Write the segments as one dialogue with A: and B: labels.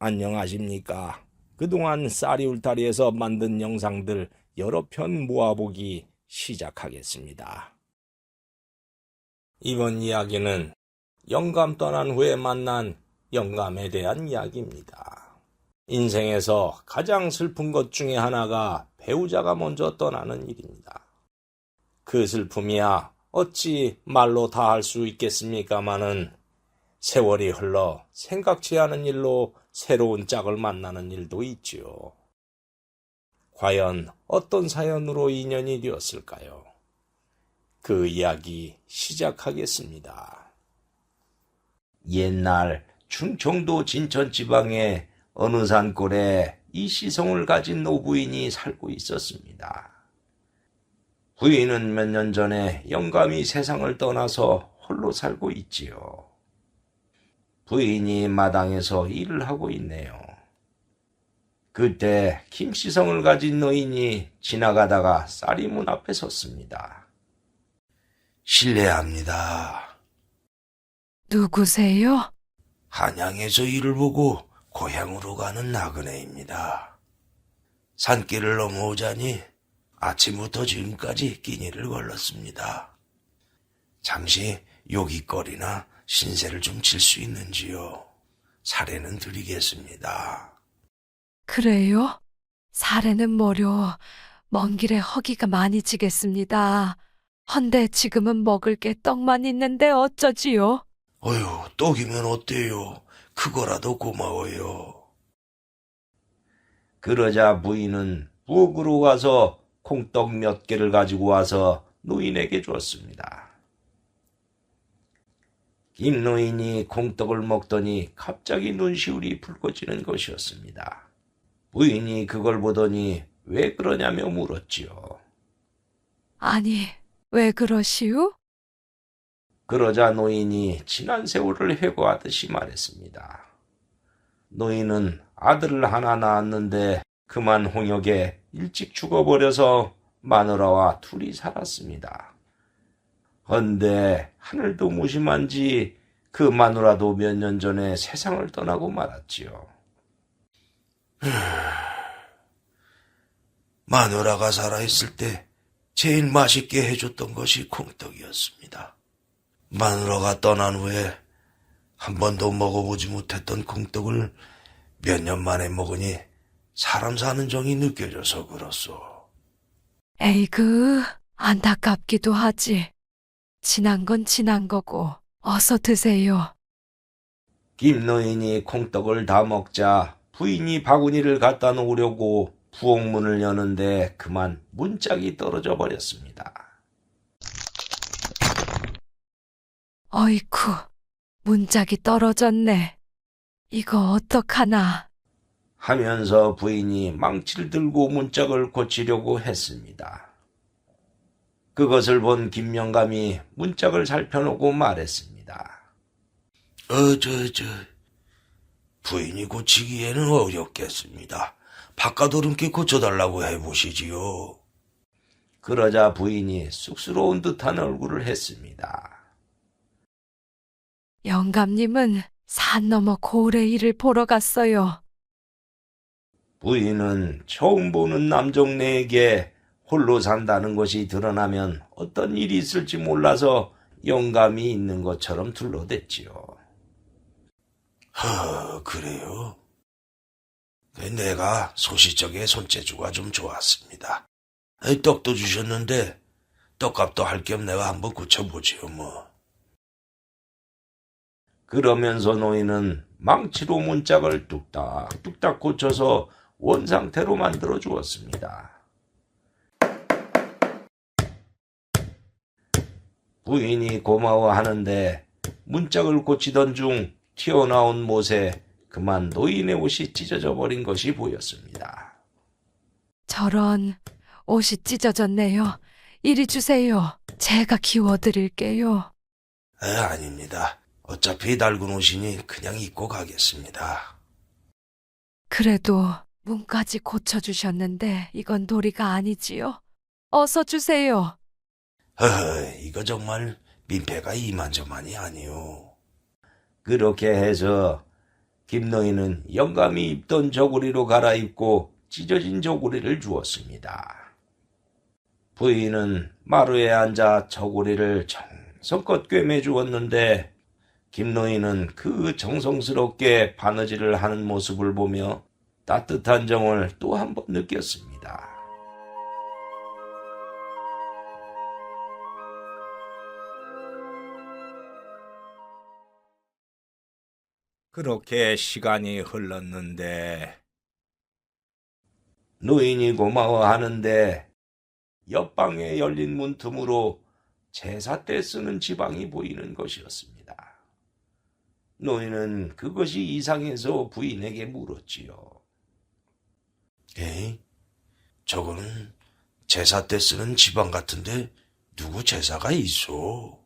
A: 안녕하십니까. 그동안 쌀이 울타리에서 만든 영상들 여러 편 모아보기 시작하겠습니다. 이번 이야기는 영감 떠난 후에 만난 영감에 대한 이야기입니다. 인생에서 가장 슬픈 것 중에 하나가 배우자가 먼저 떠나는 일입니다. 그 슬픔이야 어찌 말로 다 할 수 있겠습니까마는 세월이 흘러 생각지 않은 일로 새로운 짝을 만나는 일도 있지요. 과연 어떤 사연으로 인연이 되었을까요? 그 이야기 시작하겠습니다. 옛날 충청도 진천 지방의 어느 산골에 이시성을 가진 노부인이 살고 있었습니다. 부인은 몇 년 전에 영감이 세상을 떠나서 홀로 살고 있지요. 부인이 마당에서 일을 하고 있네요. 그때 김시성을 가진 노인이 지나가다가 쌀이 문 앞에 섰습니다. 실례합니다.
B: 누구세요?
A: 한양에서 일을 보고 고향으로 가는 나그네입니다. 산길을 넘어오자니 아침부터 지금까지 끼니를 걸렀습니다. 잠시 요깃거리나 신세를 좀 질 수 있는지요? 사례는 드리겠습니다.
B: 그래요? 사례는 뭐려. 먼 길에 허기가 많이 지겠습니다. 헌데 지금은 먹을 게 떡만 있는데 어쩌지요?
A: 어휴, 떡이면 어때요? 그거라도 고마워요. 그러자 부인은 부엌으로 가서 콩떡 몇 개를 가지고 와서 노인에게 줬습니다. 김노인이 콩떡을 먹더니 갑자기 눈시울이 붉어지는 것이었습니다. 부인이 그걸 보더니 왜 그러냐며 물었지요.
B: 아니, 왜 그러시오?
A: 그러자 노인이 지난 세월을 회고하듯이 말했습니다. 노인은 아들을 하나 낳았는데 그만 홍역에 일찍 죽어버려서 마누라와 둘이 살았습니다. 헌데 하늘도 무심한지 그 마누라도 몇 년 전에 세상을 떠나고 말았지요. 마누라가 살아있을 때 제일 맛있게 해줬던 것이 콩떡이었습니다. 마누라가 떠난 후에 한 번도 먹어보지 못했던 콩떡을 몇 년 만에 먹으니 사람 사는 정이 느껴져서 그렇소.
B: 에이그, 안타깝기도 하지. 지난 건 지난 거고, 어서 드세요.
A: 김노인이 콩떡을 다 먹자 부인이 바구니를 갖다 놓으려고 부엌문을 여는데 그만 문짝이 떨어져 버렸습니다.
B: 어이쿠, 문짝이 떨어졌네. 이거 어떡하나.
A: 하면서 부인이 망치를 들고 문짝을 고치려고 했습니다. 그것을 본 김영감이 문짝을 살펴놓고 말했습니다. 부인이 고치기에는 어렵겠습니다. 바깥오름께 고쳐달라고 해보시지요. 그러자 부인이 쑥스러운 듯한 얼굴을 했습니다.
B: 영감님은 산 너머 고을의 일을 보러 갔어요.
A: 부인은 처음 보는 남정네에게 홀로 산다는 것이 드러나면 어떤 일이 있을지 몰라서 영감이 있는 것처럼 둘러댔지요. 그래요? 내가 소시적에 손재주가 좀 좋았습니다. 떡도 주셨는데 떡값도 할 겸 내가 한번 고쳐보지요 뭐. 그러면서 노인은 망치로 문짝을 뚝딱뚝딱 고쳐서 원상태로 만들어 주었습니다. 부인이 고마워하는데 문짝을 고치던 중 튀어나온 못에 그만 노인의 옷이 찢어져 버린 것이 보였습니다.
B: 저런, 옷이 찢어졌네요. 이리 주세요. 제가 키워드릴게요.
A: 아닙니다. 어차피 낡은 옷이니 그냥 입고 가겠습니다.
B: 그래도 문까지 고쳐주셨는데 이건 도리가 아니지요. 어서 주세요.
A: 이거 정말 민폐가 이만저만이 아니오. 그렇게 해서 김노인은 영감이 입던 저고리로 갈아입고 찢어진 저고리를 주었습니다. 부인은 마루에 앉아 저고리를 정성껏 꿰매 주었는데 김노인은 그 정성스럽게 바느질을 하는 모습을 보며 따뜻한 정을 또 한 번 느꼈습니다.
C: 그렇게 시간이 흘렀는데
A: 노인이 고마워하는데 옆방에 열린 문틈으로 제사 때 쓰는 지방이 보이는 것이었습니다. 노인은 그것이 이상해서 부인에게 물었지요. 에이, 저거는 제사 때 쓰는 지방 같은데 누구 제사가 있어?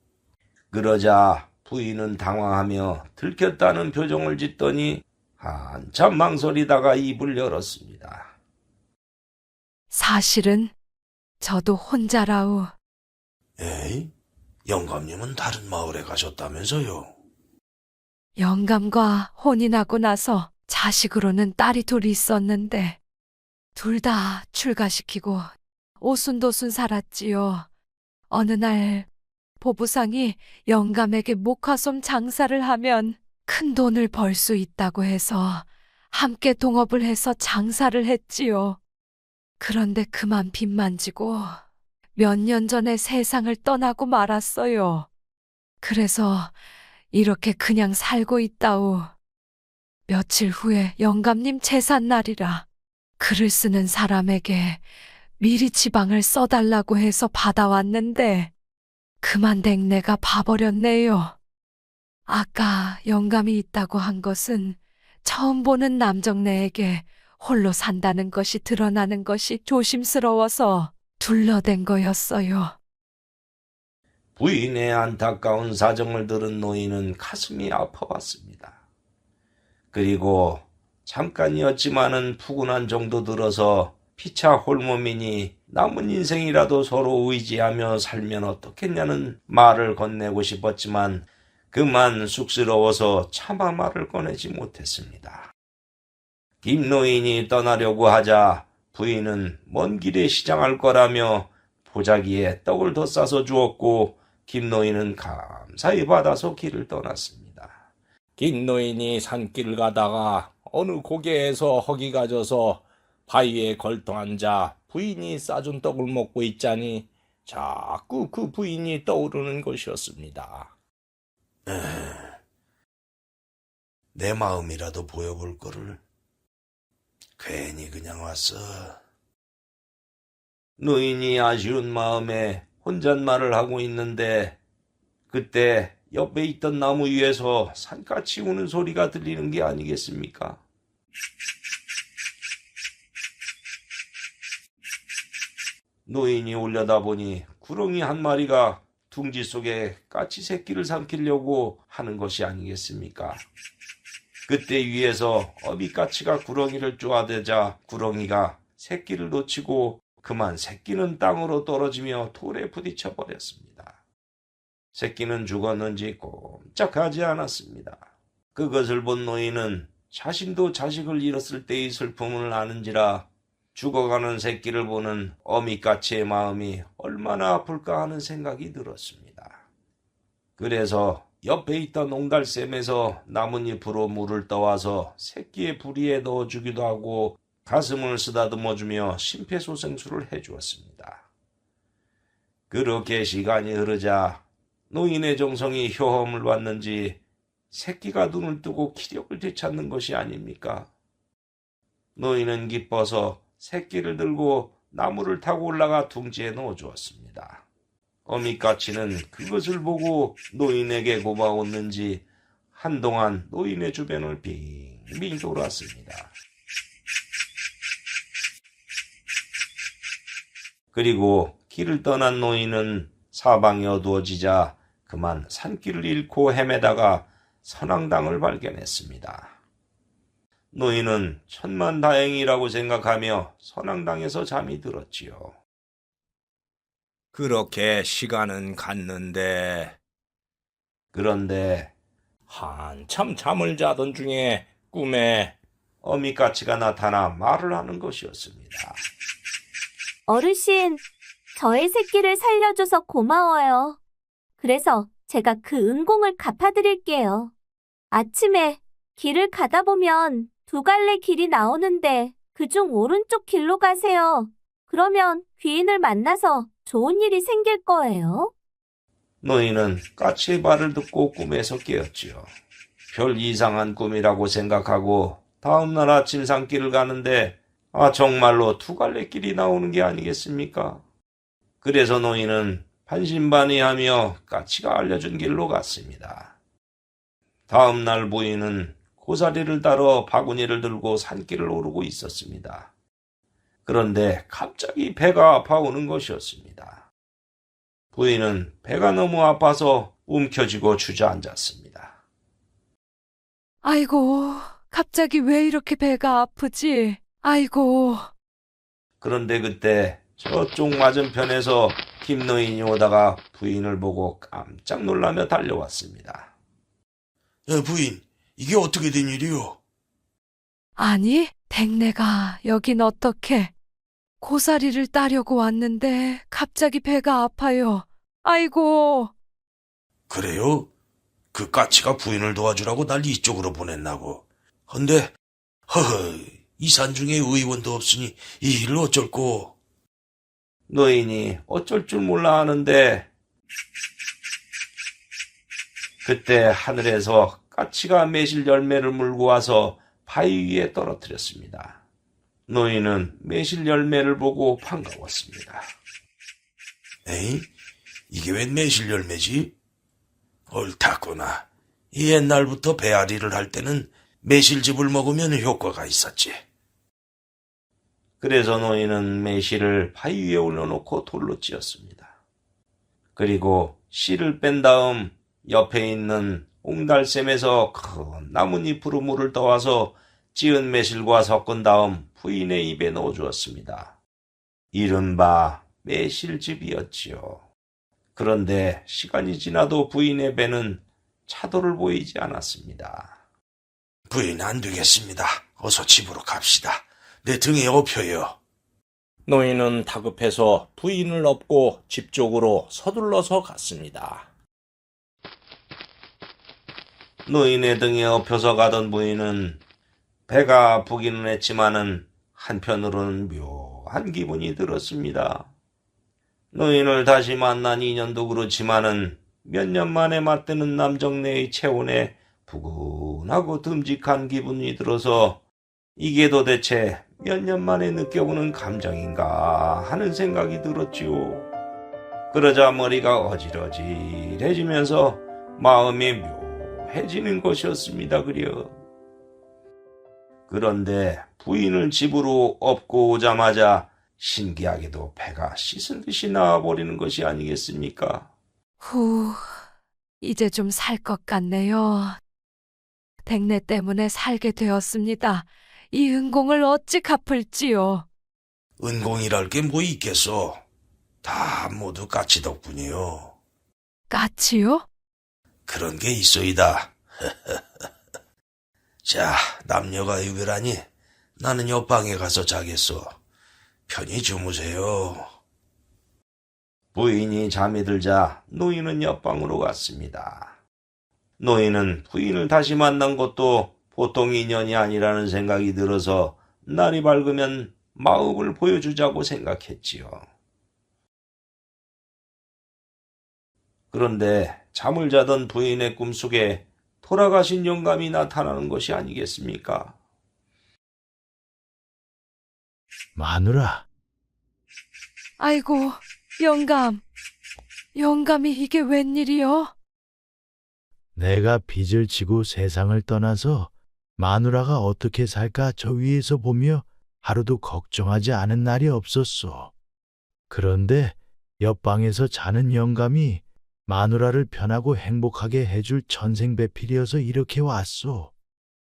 A: 그러자 부인은 당황하며 들켰다는 표정을 짓더니 한참 망설이다가 입을 열었습니다.
B: 사실은 저도 혼자라우.
A: 에이, 영감님은 다른 마을에 가셨다면서요?
B: 영감과 혼인하고 나서 자식으로는 딸이 둘이 있었는데 둘 다 출가시키고 오순도순 살았지요. 어느 날 보부상이 영감에게 목화솜 장사를 하면 큰 돈을 벌 수 있다고 해서 함께 동업을 해서 장사를 했지요. 그런데 그만 빚만 지고 몇 년 전에 세상을 떠나고 말았어요. 그래서 이렇게 그냥 살고 있다우. 며칠 후에 영감님 제삿날이라 글을 쓰는 사람에게 미리 지방을 써달라고 해서 받아왔는데 그만 댕내가 봐버렸네요. 아까 영감이 있다고 한 것은 처음 보는 남정네에게 홀로 산다는 것이 드러나는 것이 조심스러워서 둘러댄 거였어요.
A: 부인의 안타까운 사정을 들은 노인은 가슴이 아파왔습니다. 그리고 잠깐이었지만은 푸근한 정도 들어서 피차 홀몸이니 남은 인생이라도 서로 의지하며 살면 어떻겠냐는 말을 건네고 싶었지만 그만 쑥스러워서 차마 말을 꺼내지 못했습니다. 김노인이 떠나려고 하자 부인은 먼 길에 시장할 거라며 보자기에 떡을 더 싸서 주었고 김노인은 감사히 받아서 길을 떠났습니다.
C: 김노인이 산길을 가다가 어느 고개에서 허기가 져서 바위에 걸터 앉아 부인이 싸준 떡을 먹고 있자니 자꾸 그 부인이 떠오르는 것이었습니다.
A: 내 마음이라도 보여볼 거를 괜히 그냥 왔어. 노인이 아쉬운 마음에 혼잣말을 하고 있는데 그때 옆에 있던 나무 위에서 산까치 우는 소리가 들리는 게 아니겠습니까? 노인이 올려다보니 구렁이 한 마리가 둥지 속에 까치 새끼를 삼키려고 하는 것이 아니겠습니까? 그때 위에서 어미까치가 구렁이를 쪼아대자 구렁이가 새끼를 놓치고 그만 새끼는 땅으로 떨어지며 돌에 부딪혀 버렸습니다. 새끼는 죽었는지 꼼짝하지 않았습니다. 그것을 본 노인은 자신도 자식을 잃었을 때의 슬픔을 아는지라 죽어가는 새끼를 보는 어미까치의 마음이 얼마나 아플까 하는 생각이 들었습니다. 그래서 옆에 있던 옹달샘에서 나뭇잎으로 물을 떠와서 새끼의 부리에 넣어주기도 하고 가슴을 쓰다듬어주며 심폐소생술을 해주었습니다. 그렇게 시간이 흐르자 노인의 정성이 효험을 받는지 새끼가 눈을 뜨고 기력을 되찾는 것이 아닙니까? 노인은 기뻐서 새끼를 들고 나무를 타고 올라가 둥지에 넣어주었습니다. 어미까치는 그것을 보고 노인에게 고마웠는지 한동안 노인의 주변을 빙빙 돌았습니다. 그리고 길을 떠난 노인은 사방이 어두워지자 그만 산길을 잃고 헤매다가 선앙당을 발견했습니다. 노인은 천만다행이라고 생각하며 선앙당에서 잠이 들었지요.
C: 그렇게 시간은 갔는데
A: 그런데
C: 한참 잠을 자던 중에 꿈에 어미까치가 나타나 말을 하는 것이었습니다.
D: 어르신, 저의 새끼를 살려줘서 고마워요. 그래서 제가 그 은공을 갚아드릴게요. 아침에 길을 가다 보면 두 갈래 길이 나오는데 그중 오른쪽 길로 가세요. 그러면 귀인을 만나서 좋은 일이 생길 거예요.
A: 노인은 까치의 말을 듣고 꿈에서 깨었지요. 별 이상한 꿈이라고 생각하고 다음날 아침 산길을 가는데 정말로 두 갈래 길이 나오는 게 아니겠습니까? 그래서 노인은 반신반의하며 까치가 알려준 길로 갔습니다. 다음날 부인은 고사리를 따러 바구니를 들고 산길을 오르고 있었습니다. 그런데 갑자기 배가 아파오는 것이었습니다. 부인은 배가 너무 아파서 움켜쥐고 주저앉았습니다.
B: 아이고, 갑자기 왜 이렇게 배가 아프지? 아이고.
A: 그런데 그때 저쪽 맞은편에서 김노인이 오다가 부인을 보고 깜짝 놀라며 달려왔습니다. 부인, 이게 어떻게 된 일이요?
B: 아니, 댁내가 여긴 어떻게? 고사리를 따려고 왔는데 갑자기 배가 아파요. 아이고.
A: 그래요? 그 까치가 부인을 도와주라고 날 이쪽으로 보냈나고. 헌데 이 산중에 의원도 없으니 이 일을 어쩔꼬. 노인이 어쩔 줄 몰라 하는데 그때 하늘에서 까치가 매실 열매를 물고 와서 바위 위에 떨어뜨렸습니다. 노인은 매실 열매를 보고 반가웠습니다. 에이? 이게 웬 매실 열매지? 옳다구나. 옛날부터 배앓이를 할 때는 매실즙을 먹으면 효과가 있었지. 그래서 노인은 매실을 바위 위에 올려놓고 돌로 찧었습니다. 그리고 씨를 뺀 다음 옆에 있는 옹달샘에서 큰 나뭇잎으로 물을 떠와서 찌은 매실과 섞은 다음 부인의 입에 넣어주었습니다. 이른바 매실즙이었지요. 그런데 시간이 지나도 부인의 배는 차도를 보이지 않았습니다. 부인 안 되겠습니다. 어서 집으로 갑시다. 내 등에 업혀요.
C: 노인은 다급해서 부인을 업고 집 쪽으로 서둘러서 갔습니다.
A: 노인의 등에 업혀서 가던 부인은 배가 아프기는 했지만은 한편으로는 묘한 기분이 들었습니다. 노인을 다시 만난 인연도 그렇지만은 몇 년 만에 맞드는 남정네의 체온에 부근하고 듬직한 기분이 들어서 이게 도대체 몇 년 만에 느껴보는 감정인가 하는 생각이 들었지요. 그러자 머리가 어질어질해지면서 마음이 묘해지는 것이었습니다. 그런데 부인을 집으로 업고 오자마자 신기하게도 배가 씻은 듯이 나와버리는 것이 아니겠습니까?
B: 후, 이제 좀 살 것 같네요. 댁내 때문에 살게 되었습니다. 이 은공을 어찌 갚을지요.
A: 은공이랄 게 뭐 있겠소? 다 모두 까치 덕분이요.
B: 까치요?
A: 그런 게 있어이다. 자, 남녀가 유별하니 나는 옆방에 가서 자겠소. 편히 주무세요. 부인이 잠이 들자 노인은 옆방으로 갔습니다. 노인은 부인을 다시 만난 것도 보통 인연이 아니라는 생각이 들어서 날이 밝으면 마음을 보여주자고 생각했지요. 그런데 잠을 자던 부인의 꿈속에 돌아가신 영감이 나타나는 것이 아니겠습니까?
E: 마누라,
B: 아이고, 영감. 영감이 이게 웬일이요?
E: 내가 빚을 지고 세상을 떠나서 마누라가 어떻게 살까 저 위에서 보며 하루도 걱정하지 않은 날이 없었소. 그런데 옆방에서 자는 영감이 마누라를 편하고 행복하게 해줄 천생배필이어서 이렇게 왔소.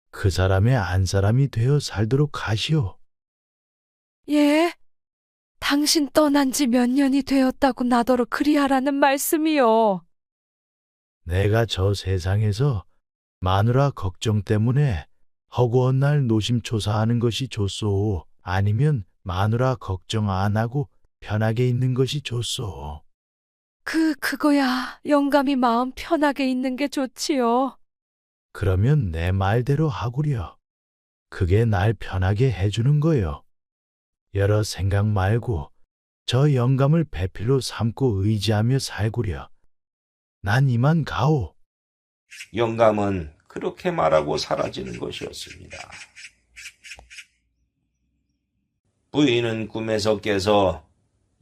E: 그 사람의 안사람이 되어 살도록 하시오.
B: 예? 당신 떠난 지 몇 년이 되었다고 나더러 그리하라는 말씀이요.
E: 내가 저 세상에서 마누라 걱정 때문에 허구한 날 노심초사하는 것이 좋소? 아니면 마누라 걱정 안 하고 편하게 있는 것이 좋소?
B: 그거야. 영감이 마음 편하게 있는 게 좋지요.
E: 그러면 내 말대로 하구려. 그게 날 편하게 해주는 거요. 여러 생각 말고 저 영감을 배필로 삼고 의지하며 살구려. 난 이만 가오.
C: 영감은 그렇게 말하고 사라지는 것이었습니다. 부인은 꿈에서 깨서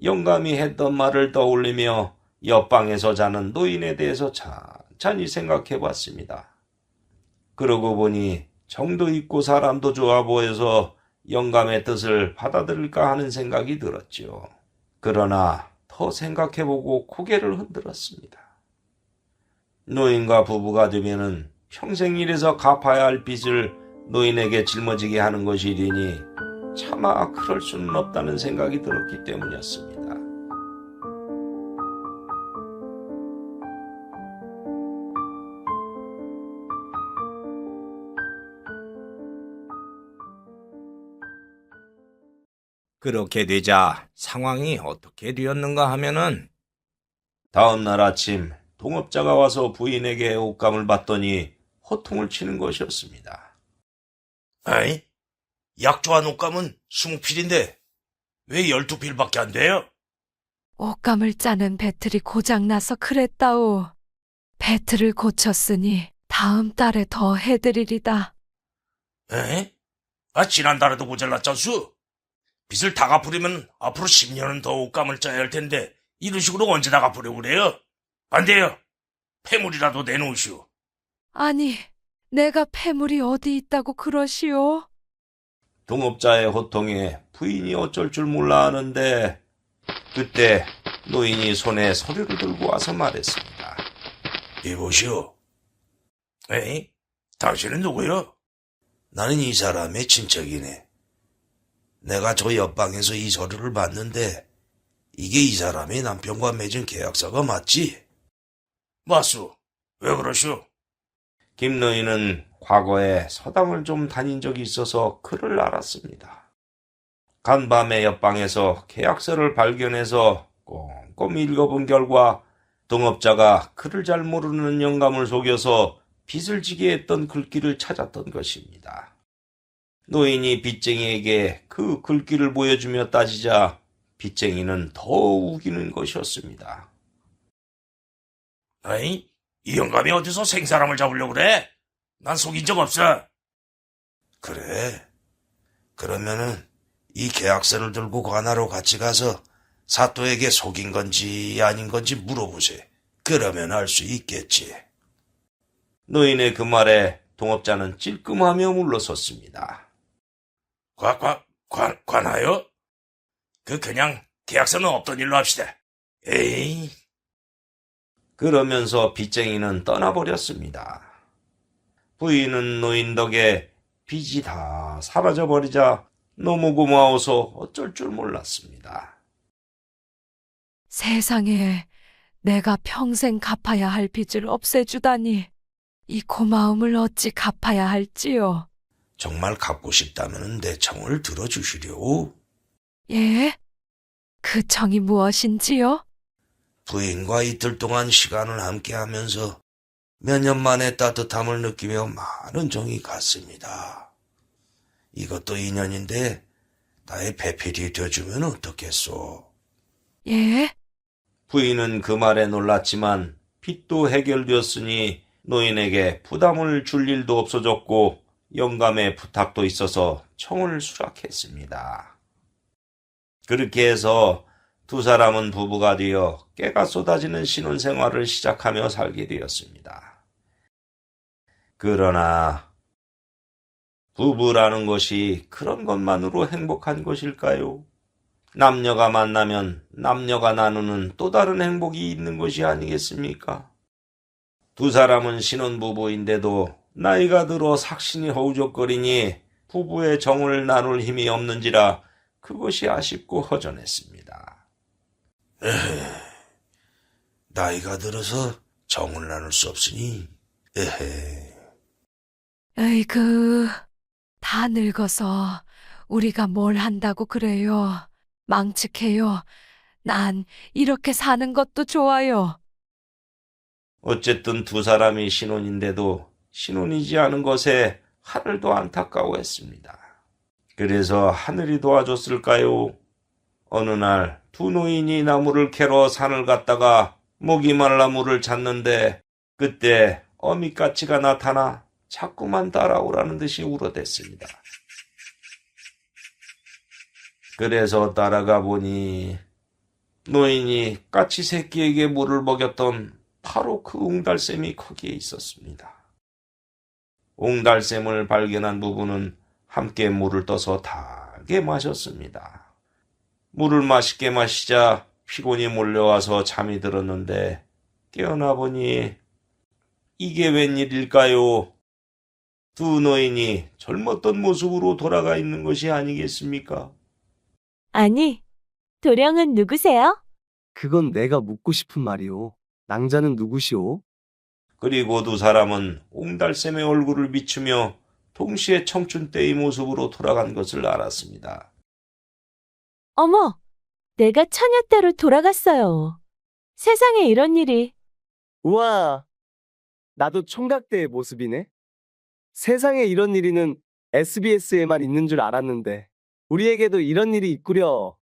C: 영감이 했던 말을 떠올리며 옆방에서 자는 노인에 대해서 찬찬히 생각해 봤습니다. 그러고 보니 정도 있고 사람도 좋아 보여서 영감의 뜻을 받아들일까 하는 생각이 들었지요. 그러나 더 생각해보고 고개를 흔들었습니다. 노인과 부부가 되면은 평생 일해서 갚아야 할 빚을 노인에게 짊어지게 하는 것이리니 차마 그럴 수는 없다는 생각이 들었기 때문이었습니다. 그렇게 되자 상황이 어떻게 되었는가 하면은 다음 날 아침 동업자가 와서 부인에게 옷감을 받더니 호통을 치는 것이었습니다.
A: 아이, 약조한 옷감은 20필인데 왜 12필밖에 안 돼요?
B: 옷감을 짜는 배틀이 고장나서 그랬다오. 배틀을 고쳤으니 다음 달에 더 해드리리다.
A: 에? 지난달에도 모자랐잖수. 빚을 다 갚으려면 앞으로 10년은 더 옷감을 짜야 할 텐데 이런 식으로 언제 다 갚으려고 그래요? 안 돼요. 폐물이라도 내놓으시오.
B: 아니, 내가 폐물이 어디 있다고 그러시오?
C: 동업자의 호통에 부인이 어쩔 줄 몰라 하는데 그때 노인이 손에 서류를 들고 와서 말했습니다.
A: 이보시오. 에이? 당신은 누구요? 나는 이 사람의 친척이네. 내가 저 옆방에서 이 서류를 봤는데 이게 이 사람의 남편과 맺은 계약서가 맞지? 맞소. 왜 그러시오?
C: 김노인은 과거에 서당을 좀 다닌 적이 있어서 그를 알았습니다. 간밤에 옆방에서 계약서를 발견해서 꼼꼼히 읽어본 결과 동업자가 그를 잘 모르는 영감을 속여서 빚을 지게 했던 글귀를 찾았던 것입니다. 노인이 빚쟁이에게 그 글귀를 보여주며 따지자 빚쟁이는 더 우기는 것이었습니다.
A: 아이, 이 영감이 어디서 생사람을 잡으려고 그래? 난 속인 적 없어. 그래. 그러면은 이 계약서를 들고 관하로 같이 가서 사또에게 속인 건지 아닌 건지 물어보세요. 그러면 알 수 있겠지.
C: 노인의 그 말에 동업자는 찔끔하며 물러섰습니다.
A: 관하요? 그냥 계약서는 없던 일로 합시다. 에이.
C: 그러면서 빚쟁이는 떠나버렸습니다. 부인은 노인 덕에 빚이 다 사라져버리자 너무 고마워서 어쩔 줄 몰랐습니다.
B: 세상에, 내가 평생 갚아야 할 빚을 없애주다니. 이 고마움을 어찌 갚아야 할지요.
A: 정말 갚고 싶다면 내 청을 들어주시려오.
B: 예? 그 청이 무엇인지요?
A: 부인과 이틀 동안 시간을 함께하면서 몇 년 만에 따뜻함을 느끼며 많은 정이 갔습니다. 이것도 인연인데 나의 배필이 되어주면 어떻겠소?
B: 예?
C: 부인은 그 말에 놀랐지만 빚도 해결되었으니 노인에게 부담을 줄 일도 없어졌고 영감의 부탁도 있어서 청을 수락했습니다. 그렇게 해서 두 사람은 부부가 되어 깨가 쏟아지는 신혼생활을 시작하며 살게 되었습니다. 그러나 부부라는 것이 그런 것만으로 행복한 것일까요? 남녀가 만나면 남녀가 나누는 또 다른 행복이 있는 것이 아니겠습니까? 두 사람은 신혼부부인데도 나이가 들어 삭신이 허우적거리니 부부의 정을 나눌 힘이 없는지라 그것이 아쉽고 허전했습니다.
A: 나이가 들어서 정을 나눌 수 없으니, 에헤.
B: 에이그, 다 늙어서 우리가 뭘 한다고 그래요. 망측해요. 난 이렇게 사는 것도 좋아요.
A: 어쨌든 두 사람이 신혼인데도 신혼이지 않은 것에 하늘도 안타까워했습니다. 그래서 하늘이 도와줬을까요? 어느 날 두 노인이 나무를 캐러 산을 갔다가 목이 말라 물을 찾는데 그때 어미까치가 나타나 자꾸만 따라오라는 듯이 울어댔습니다. 그래서 따라가 보니 노인이 까치 새끼에게 물을 먹였던 바로 그 옹달샘이 거기에 있었습니다. 옹달샘을 발견한 부부는 함께 물을 떠서 달게 마셨습니다. 물을 맛있게 마시자 피곤이 몰려와서 잠이 들었는데 깨어나 보니 이게 웬일일까요? 두 노인이 젊었던 모습으로 돌아가 있는 것이 아니겠습니까?
D: 아니, 도령은 누구세요?
F: 그건 내가 묻고 싶은 말이오. 낭자는 누구시오?
A: 그리고 두 사람은 옹달샘의 얼굴을 비추며 동시에 청춘 때의 모습으로 돌아간 것을 알았습니다.
D: 어머, 내가 처녀 때로 돌아갔어요. 세상에 이런 일이.
F: 우와, 나도 총각대의 모습이네. 세상에 이런 일이는 SBS에만 있는 줄 알았는데 우리에게도 이런 일이 있구려.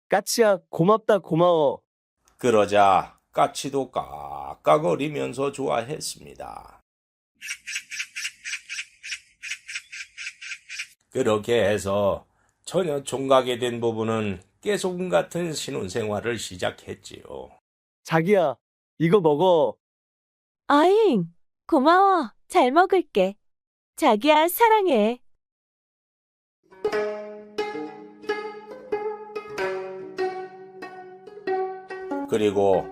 F: 까치야, 고맙다 고마워.
C: 그러자 까치도 깍깍거리면서 좋아했습니다. 그렇게 해서 처녀 총각이 된 부부는 깨소금 같은 신혼생활을 시작했지요.
F: 자기야, 이거 먹어.
D: 아잉, 고마워. 잘 먹을게. 자기야, 사랑해.
C: 그리고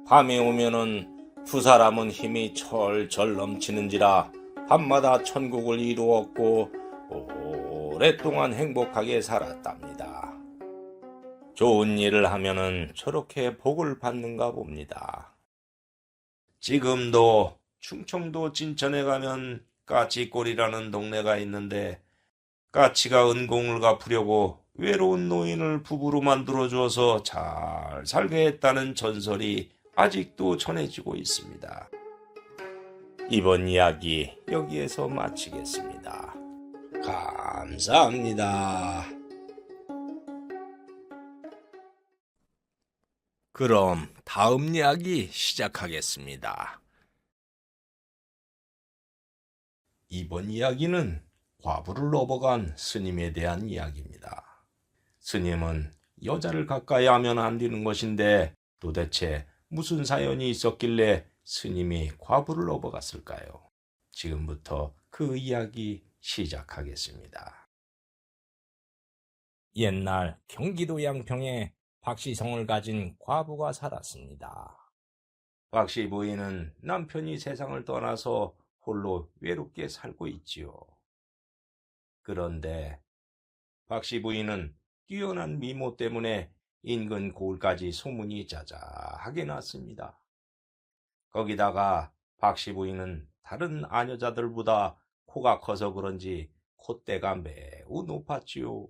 C: 밤이 오면은 두 사람은 힘이 철철 넘치는지라 밤마다 천국을 이루었고 오랫동안 행복하게 살았답니다. 좋은 일을 하면은 저렇게 복을 받는가 봅니다.
A: 지금도 충청도 진천에 가면 까치골이라는 동네가 있는데 까치가 은공을 갚으려고 외로운 노인을 부부로 만들어 주어서 잘 살게 했다는 전설이 아직도 전해지고 있습니다.
C: 이번 이야기 여기에서 마치겠습니다. 감사합니다. 그럼 다음 이야기 시작하겠습니다. 이번 이야기는 과부를 넘어간 스님에 대한 이야기입니다. 스님은 여자를 가까이 하면 안 되는 것인데 도대체 무슨 사연이 있었길래 스님이 과부를 넘어갔을까요? 지금부터 그 이야기 시작하겠습니다. 옛날 경기도 양평에 박씨성을 가진 과부가 살았습니다. 박씨 부인은 남편이 세상을 떠나서 홀로 외롭게 살고 있지요. 그런데 박씨 부인은 뛰어난 미모 때문에 인근 고을까지 소문이 자자하게 났습니다. 거기다가 박씨 부인은 다른 아녀자들보다 코가 커서 그런지 콧대가 매우 높았지요.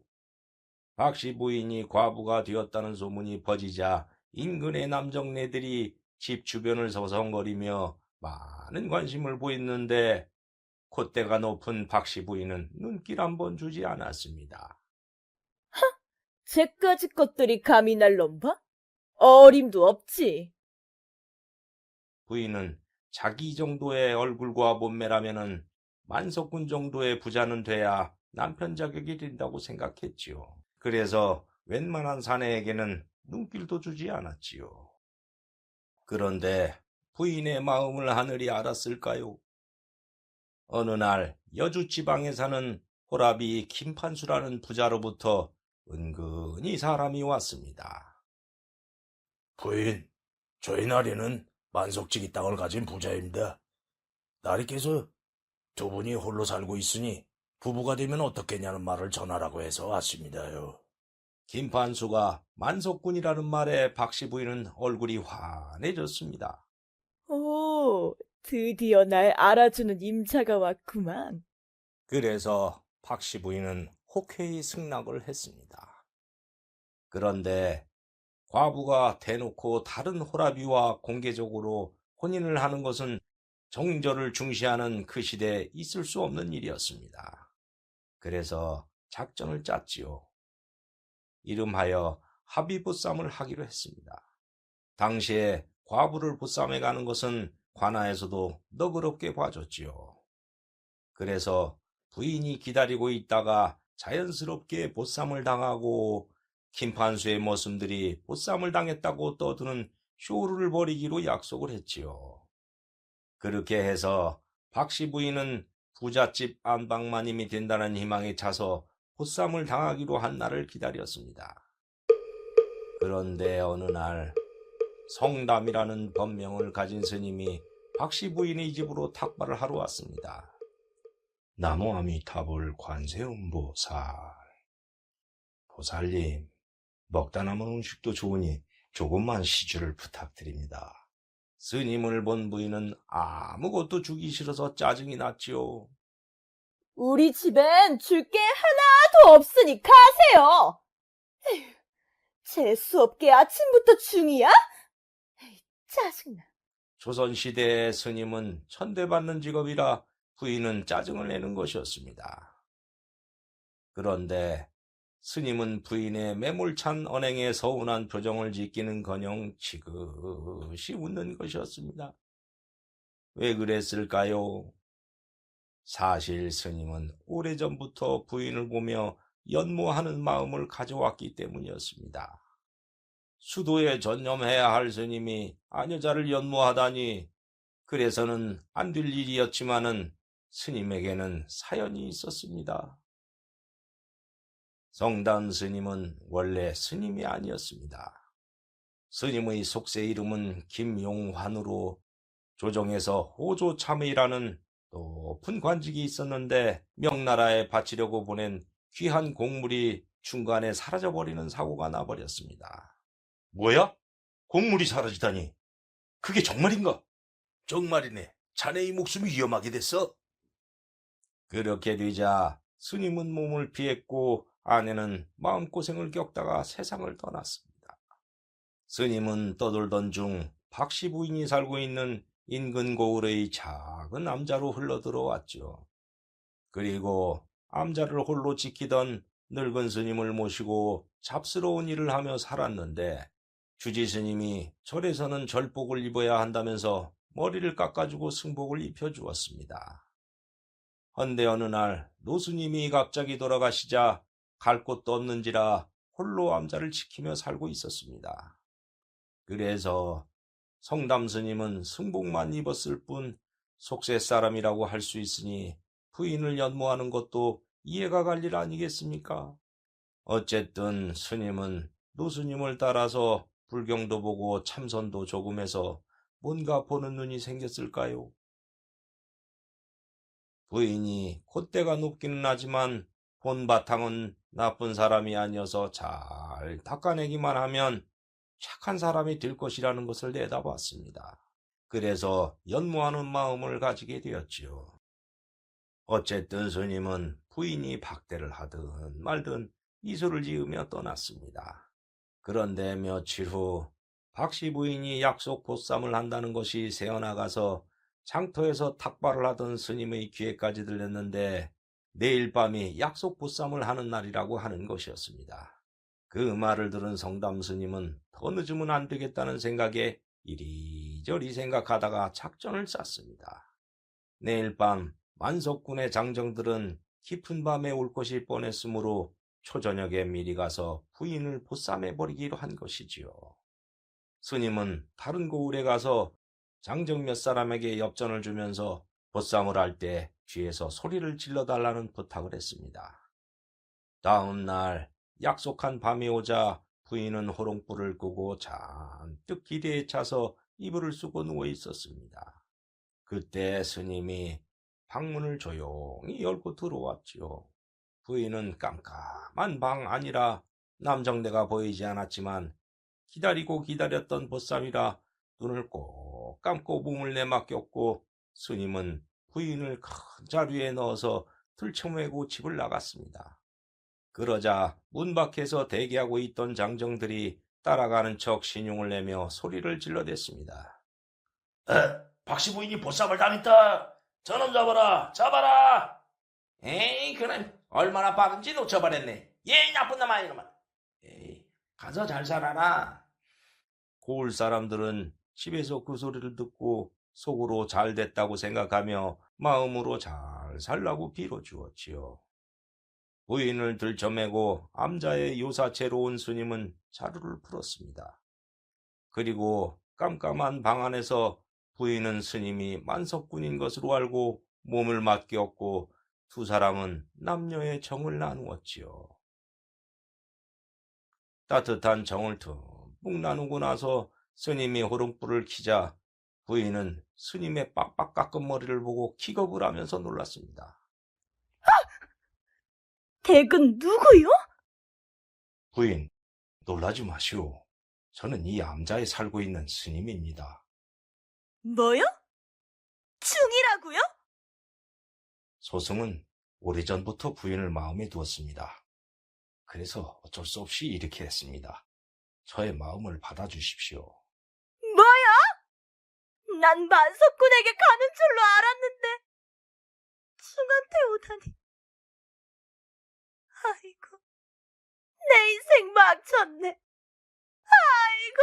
C: 박씨 부인이 과부가 되었다는 소문이 퍼지자 인근의 남정네들이 집 주변을 서성거리며 많은 관심을 보였는데 콧대가 높은 박씨 부인은 눈길 한번 주지 않았습니다.
G: 쟤까지 것들이 감히 날 넘봐? 어림도 없지.
A: 부인은 자기 정도의 얼굴과 몸매라면은 만석군 정도의 부자는 돼야 남편 자격이 된다고 생각했지요. 그래서 웬만한 사내에게는 눈길도 주지 않았지요. 그런데 부인의 마음을 하늘이 알았을까요? 어느 날 여주 지방에 사는 호랍이 김판수라는 부자로부터 은근히 사람이 왔습니다. 부인, 저희 나리는 만석지기 땅을 가진 부자입니다. 나리께서 두 분이 홀로 살고 있으니 부부가 되면 어떻겠냐는 말을 전하라고 해서 왔습니다요. 김판수가 만석군이라는 말에 박씨 부인은 얼굴이 환해졌습니다.
G: 오, 드디어 날 알아주는 임차가 왔구만.
C: 그래서 박씨 부인은 혹회히 승낙을 했습니다. 그런데 과부가 대놓고 다른 호라비와 공개적으로 혼인을 하는 것은 정절을 중시하는 그 시대에 있을 수 없는 일이었습니다. 그래서 작전을 짰지요. 이름하여 합의보쌈을 하기로 했습니다. 당시에 과부를 보쌈해 가는 것은 관아에서도 너그럽게 봐줬지요. 그래서 부인이 기다리고 있다가 자연스럽게 보쌈을 당하고 김판수의 머슴들이 보쌈을 당했다고 떠드는 쇼를 벌이기로 약속을 했지요. 그렇게 해서 박씨 부인은 부잣집 안방마님이 된다는 희망에 차서 보쌈을 당하기로 한 날을 기다렸습니다. 그런데 어느 날 성담이라는 법명을 가진 스님이 박씨 부인의 집으로 탁발을 하러 왔습니다. 나무아미타불 관세음보살. 보살님, 먹다 남은 음식도 좋으니 조금만 시주를 부탁드립니다. 스님을 본 부인은 아무것도 주기 싫어서 짜증이 났지요.
G: 우리 집엔 줄 게 하나도 없으니 가세요. 에휴, 재수없게 아침부터 중이야? 에이, 짜증나.
C: 조선시대의 스님은 천대받는 직업이라 부인은 짜증을 내는 것이었습니다. 그런데 스님은 부인의 매몰찬 언행에 서운한 표정을 짓기는커녕 지그시 웃는 것이었습니다. 왜 그랬을까요? 사실 스님은 오래전부터 부인을 보며 연모하는 마음을 가져왔기 때문이었습니다. 수도에 전념해야 할 스님이 아녀자를 연모하다니 그래서는 안 될 일이었지만은 스님에게는 사연이 있었습니다. 성담 스님은 원래 스님이 아니었습니다. 스님의 속세 이름은 김용환으로 조정에서 호조참의라는 높은 관직이 있었는데 명나라에 바치려고 보낸 귀한 곡물이 중간에 사라져버리는 사고가 나버렸습니다.
A: 뭐야? 곡물이 사라지다니. 그게 정말인가? 정말이네. 자네의 목숨이 위험하게 됐어.
C: 그렇게 되자 스님은 몸을 피했고 아내는 마음고생을 겪다가 세상을 떠났습니다. 스님은 떠돌던 중 박씨 부인이 살고 있는 인근 고을의 작은 암자로 흘러들어왔죠. 그리고 암자를 홀로 지키던 늙은 스님을 모시고 잡스러운 일을 하며 살았는데 주지 스님이 절에서는 절복을 입어야 한다면서 머리를 깎아주고 승복을 입혀주었습니다. 헌데 어느 날 노스님이 갑자기 돌아가시자 갈 곳도 없는지라 홀로 암자를 지키며 살고 있었습니다. 그래서 성담 스님은 승복만 입었을 뿐 속세 사람이라고 할 수 있으니 부인을 연모하는 것도 이해가 갈 일 아니겠습니까? 어쨌든 스님은 노스님을 따라서 불경도 보고 참선도 조금 해서 뭔가 보는 눈이 생겼을까요? 부인이 콧대가 높기는 하지만 본바탕은 나쁜 사람이 아니어서 잘 닦아내기만 하면 착한 사람이 될 것이라는 것을 내다봤습니다. 그래서 연모하는 마음을 가지게 되었지요. 어쨌든 스님은 부인이 박대를 하든 말든 미소를 지으며 떠났습니다. 그런데 며칠 후 박씨 부인이 약속 보쌈을 한다는 것이 새어나가서 장터에서 탁발을 하던 스님의 귀에까지 들렸는데 내일 밤이 약속 보쌈을 하는 날이라고 하는 것이었습니다. 그 말을 들은 성담 스님은 더 늦으면 안 되겠다는 생각에 이리저리 생각하다가 작전을 짰습니다. 내일 밤 만석군의 장정들은 깊은 밤에 올 것이 뻔했으므로 초저녁에 미리 가서 부인을 보쌈해버리기로 한 것이지요. 스님은 다른 고을에 가서 장정 몇 사람에게 엽전을 주면서 보쌈을 할 때 뒤에서 소리를 질러달라는 부탁을 했습니다. 다음 날 약속한 밤이 오자 부인은 호롱불을 끄고 잔뜩 기대에 차서 이불을 쓰고 누워 있었습니다. 그때 스님이 방문을 조용히 열고 들어왔지요. 부인은 깜깜한 방 안이라 남정대가 보이지 않았지만 기다리고 기다렸던 보쌈이라 눈을 꼭 감고 몸을 내맡겼고 스님은 부인을 큰 자루에 넣어서 들쳐매고 집을 나갔습니다. 그러자 문 밖에서 대기하고 있던 장정들이 따라가는 척 신용을 내며 소리를 질러댔습니다.
A: 박씨 부인이 보쌈을 당했다. 저놈 잡아라, 잡아라.
C: 에이, 그럼 얼마나 빠른지 놓쳐버렸네. 예, 나쁜 놈아, 이놈아.
A: 에이, 가서 잘 살아라.
C: 고을 사람들은 집에서 그 소리를 듣고 속으로 잘 됐다고 생각하며 마음으로 잘 살라고 빌어주었지요. 부인을 들쳐매고 암자의 요사체로 온 스님은 자루를 풀었습니다. 그리고 깜깜한 방 안에서 부인은 스님이 만석군인 것으로 알고 몸을 맡겼고 두 사람은 남녀의 정을 나누었지요. 따뜻한 정을 듬뿍 나누고 나서 스님이 호롱불을 켜자 부인은 스님의 빡빡 깎은 머리를 보고 기겁을 하면서 놀랐습니다.
G: 댁은 누구요?
C: 부인, 놀라지 마시오. 저는 이 암자에 살고 있는 스님입니다.
G: 뭐요? 중이라고요?
C: 소승은 오래전부터 부인을 마음에 두었습니다. 그래서 어쩔 수 없이 이렇게 했습니다. 저의 마음을 받아주십시오.
G: 뭐야? 난 만석군에게 가는 줄로 알았는데 중한테 오다니. 아이고, 내 인생 망쳤네. 아이고.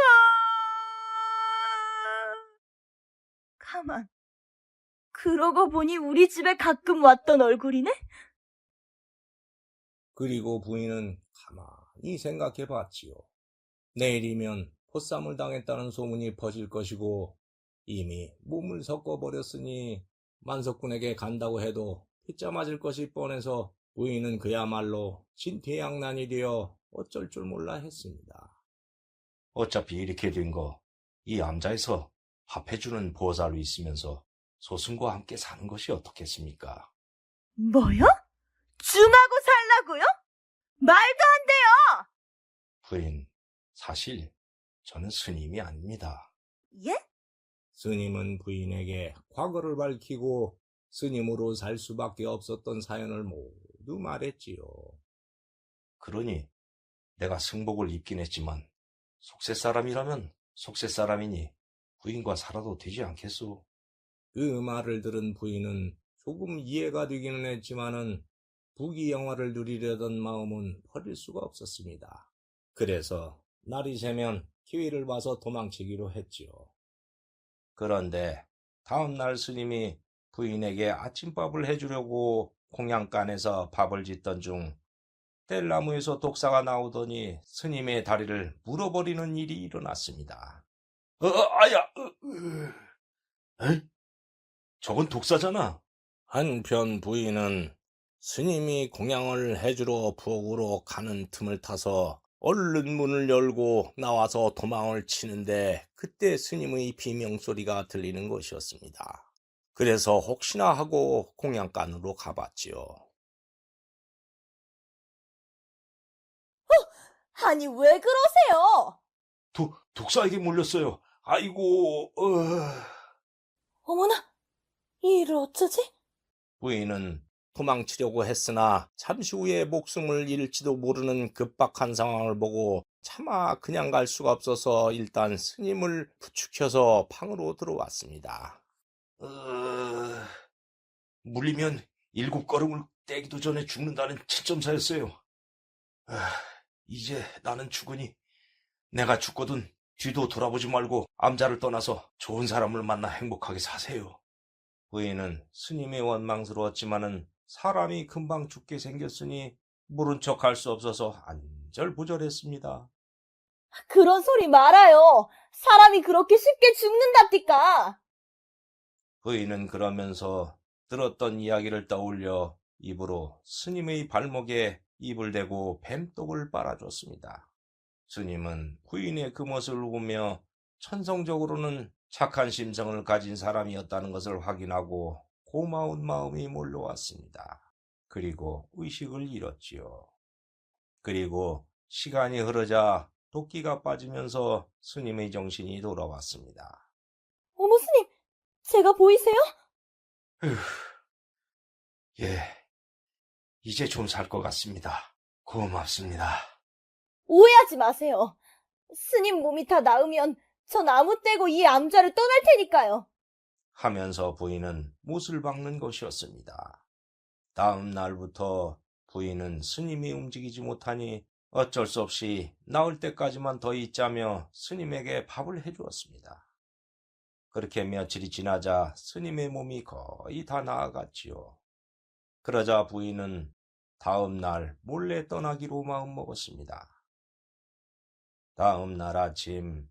G: 가만. 그러고 보니 우리 집에 가끔 왔던 얼굴이네?
C: 그리고 부인은 가만히 생각해 봤지요. 내일이면 포쌈을 당했다는 소문이 퍼질 것이고 이미 몸을 섞어버렸으니 만석군에게 간다고 해도 피자 맞을 것이 뻔해서 부인은 그야말로 진퇴양난이 되어 어쩔 줄 몰라 했습니다. 어차피 이렇게 된 거 이 암자에서 밥해주는 보살로 있으면서 소승과 함께 사는 것이 어떻겠습니까?
G: 뭐요? 중하고 살라고요? 말도 안 돼요!
C: 부인, 사실 저는 스님이 아닙니다.
G: 예?
C: 스님은 부인에게 과거를 밝히고 스님으로 살 수밖에 없었던 사연을 모두 말했지요. 그러니 내가 승복을 입긴 했지만 속세 사람이라면 속세 사람이니 부인과 살아도 되지 않겠소? 그 말을 들은 부인은 조금 이해가 되기는 했지만은 부귀영화를 누리려던 마음은 버릴 수가 없었습니다. 그래서 날이 새면 기회를 봐서 도망치기로 했지요. 그런데 다음 날 스님이 부인에게 아침밥을 해주려고 공양간에서 밥을 짓던 중 뗄나무에서 독사가 나오더니 스님의 다리를 물어버리는 일이 일어났습니다.
A: 아야, 에이? 저건 독사잖아.
C: 한편 부인은 스님이 공양을 해주러 부엌으로 가는 틈을 타서 얼른 문을 열고 나와서 도망을 치는데 그때 스님의 비명소리가 들리는 것이었습니다. 그래서 혹시나 하고 공양간으로 가봤지요.
G: 아니, 왜 그러세요?
A: 독사에게 물렸어요. 아이고,
G: 어머나, 이 일을 어쩌지?
C: 부인은 도망치려고 했으나 잠시 후에 목숨을 잃을지도 모르는 급박한 상황을 보고 차마 그냥 갈 수가 없어서 일단 스님을 부축해서 방으로 들어왔습니다.
A: 물리면 7걸음을 떼기도 전에 죽는다는 채점사였어요. 이제 나는 죽으니 내가 죽거든 뒤도 돌아보지 말고 암자를 떠나서 좋은 사람을 만나 행복하게 사세요. 부인은 스님이 원망스러웠지만은 사람이 금방 죽게 생겼으니 모른 척 할 수 없어서 안절부절했습니다.
G: 그런 소리 말아요. 사람이 그렇게 쉽게 죽는답니까?
C: 부인은 그러면서 들었던 이야기를 떠올려 입으로 스님의 발목에 입을 대고 뱀독을 빨아줬습니다. 스님은 부인의 그 모습을 보며 천성적으로는 착한 심성을 가진 사람이었다는 것을 확인하고 고마운 마음이 몰려왔습니다. 그리고 의식을 잃었지요. 그리고 시간이 흐르자 도끼가 빠지면서 스님의 정신이 돌아왔습니다.
G: 어머, 스님, 제가 보이세요?
A: 예, 이제 좀 살 것 같습니다. 고맙습니다.
G: 오해하지 마세요. 스님 몸이 다 나으면 전 아무 때고 이 암자를 떠날 테니까요.
C: 하면서 부인은 못을 박는 것이었습니다. 다음 날부터 부인은 스님이 움직이지 못하니 어쩔 수 없이 나을 때까지만 더 있자며 스님에게 밥을 해주었습니다. 그렇게 며칠이 지나자 스님의 몸이 거의 다 나아갔지요. 그러자 부인은 다음 날 몰래 떠나기로 마음먹었습니다. 다음 날 아침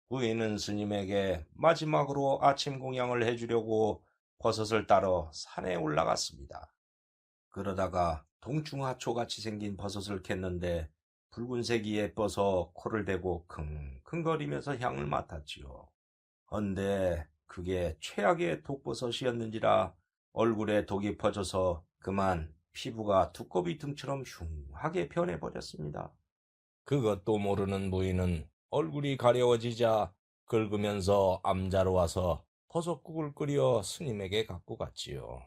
C: 부인은 스님에게 마지막으로 아침 공양을 해주려고 버섯을 따러 산에 올라갔습니다. 그러다가 동충하초같이 생긴 버섯을 캤는데 붉은색이 예뻐서 코를 대고 킁킁거리면서 향을 맡았지요. 헌데 그게 최악의 독버섯이었는지라 얼굴에 독이 퍼져서 그만 피부가 두꺼비 등처럼 흉하게 변해버렸습니다. 그것도 모르는 부인은 얼굴이 가려워지자 긁으면서 암자로 와서 버섯국을 끓여 스님에게 갖고 갔지요.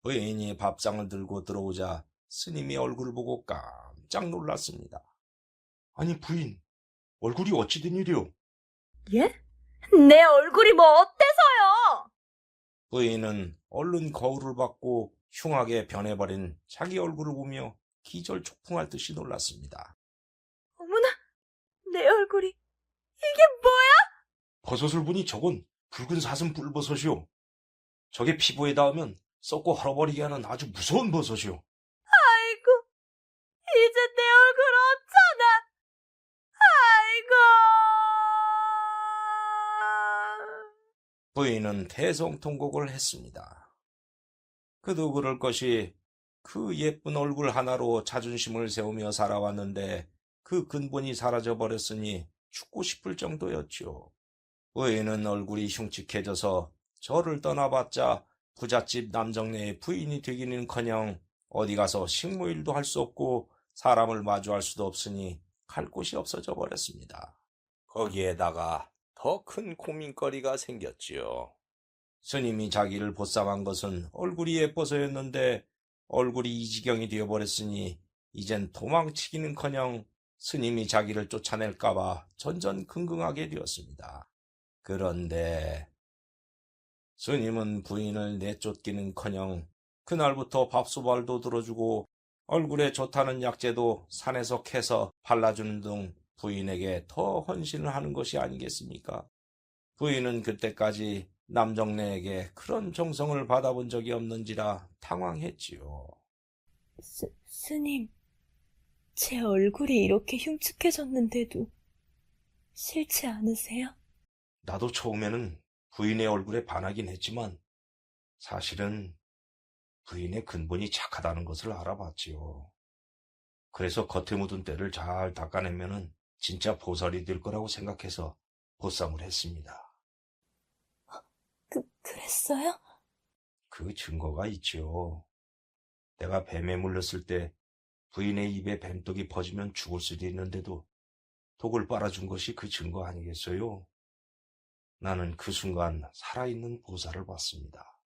C: 부인이 밥상을 들고 들어오자 스님이 얼굴을 보고 깜짝 놀랐습니다.
A: 아니 부인, 얼굴이 어찌 된 일이오?
G: 예? 내 얼굴이 뭐 어때서요?
C: 부인은 얼른 거울을 받고 흉하게 변해버린 자기 얼굴을 보며 기절초풍할 듯이 놀랐습니다.
G: 어머나, 내 얼굴이 이게 뭐야?
A: 버섯을 보니 저건 붉은 사슴 뿔버섯이오. 저게 피부에 닿으면 썩고 헐어버리게 하는 아주 무서운 버섯이오.
G: 아이고, 이제 내 얼굴 어쩌나? 아이고.
C: 부인은 대성통곡을 했습니다. 그도 그럴 것이 그 예쁜 얼굴 하나로 자존심을 세우며 살아왔는데 그 근본이 사라져버렸으니 죽고 싶을 정도였죠. 부인은 얼굴이 흉측해져서 저를 떠나봤자 부잣집 남정네의 부인이 되기는커녕 어디 가서 식모일도 할 수 없고 사람을 마주할 수도 없으니 갈 곳이 없어져 버렸습니다. 거기에다가 더 큰 고민거리가 생겼지요. 스님이 자기를 보쌈한 것은 얼굴이 예뻐서였는데 얼굴이 이 지경이 되어버렸으니 이젠 도망치기는커녕 스님이 자기를 쫓아낼까봐 전전긍긍하게 되었습니다. 그런데 스님은 부인을 내쫓기는커녕 그날부터 밥수발도 들어주고 얼굴에 좋다는 약재도 산에서 캐서 발라주는 등 부인에게 더 헌신을 하는 것이 아니겠습니까? 부인은 그때까지 남정네에게 그런 정성을 받아본 적이 없는지라 당황했지요.
G: 스님, 제 얼굴이 이렇게 흉측해졌는데도 싫지 않으세요?
A: 나도 처음에는 부인의 얼굴에 반하긴 했지만 사실은 부인의 근본이 착하다는 것을 알아봤지요. 그래서 겉에 묻은 때를 잘 닦아내면은 진짜 보살이 될 거라고 생각해서 보쌈을 했습니다.
G: 그랬어요?
A: 그 증거가 있지요. 내가 뱀에 물렸을 때 부인의 입에 뱀독이 퍼지면 죽을 수도 있는데도 독을 빨아준 것이 그 증거 아니겠어요? 나는 그 순간 살아있는 보살을 봤습니다.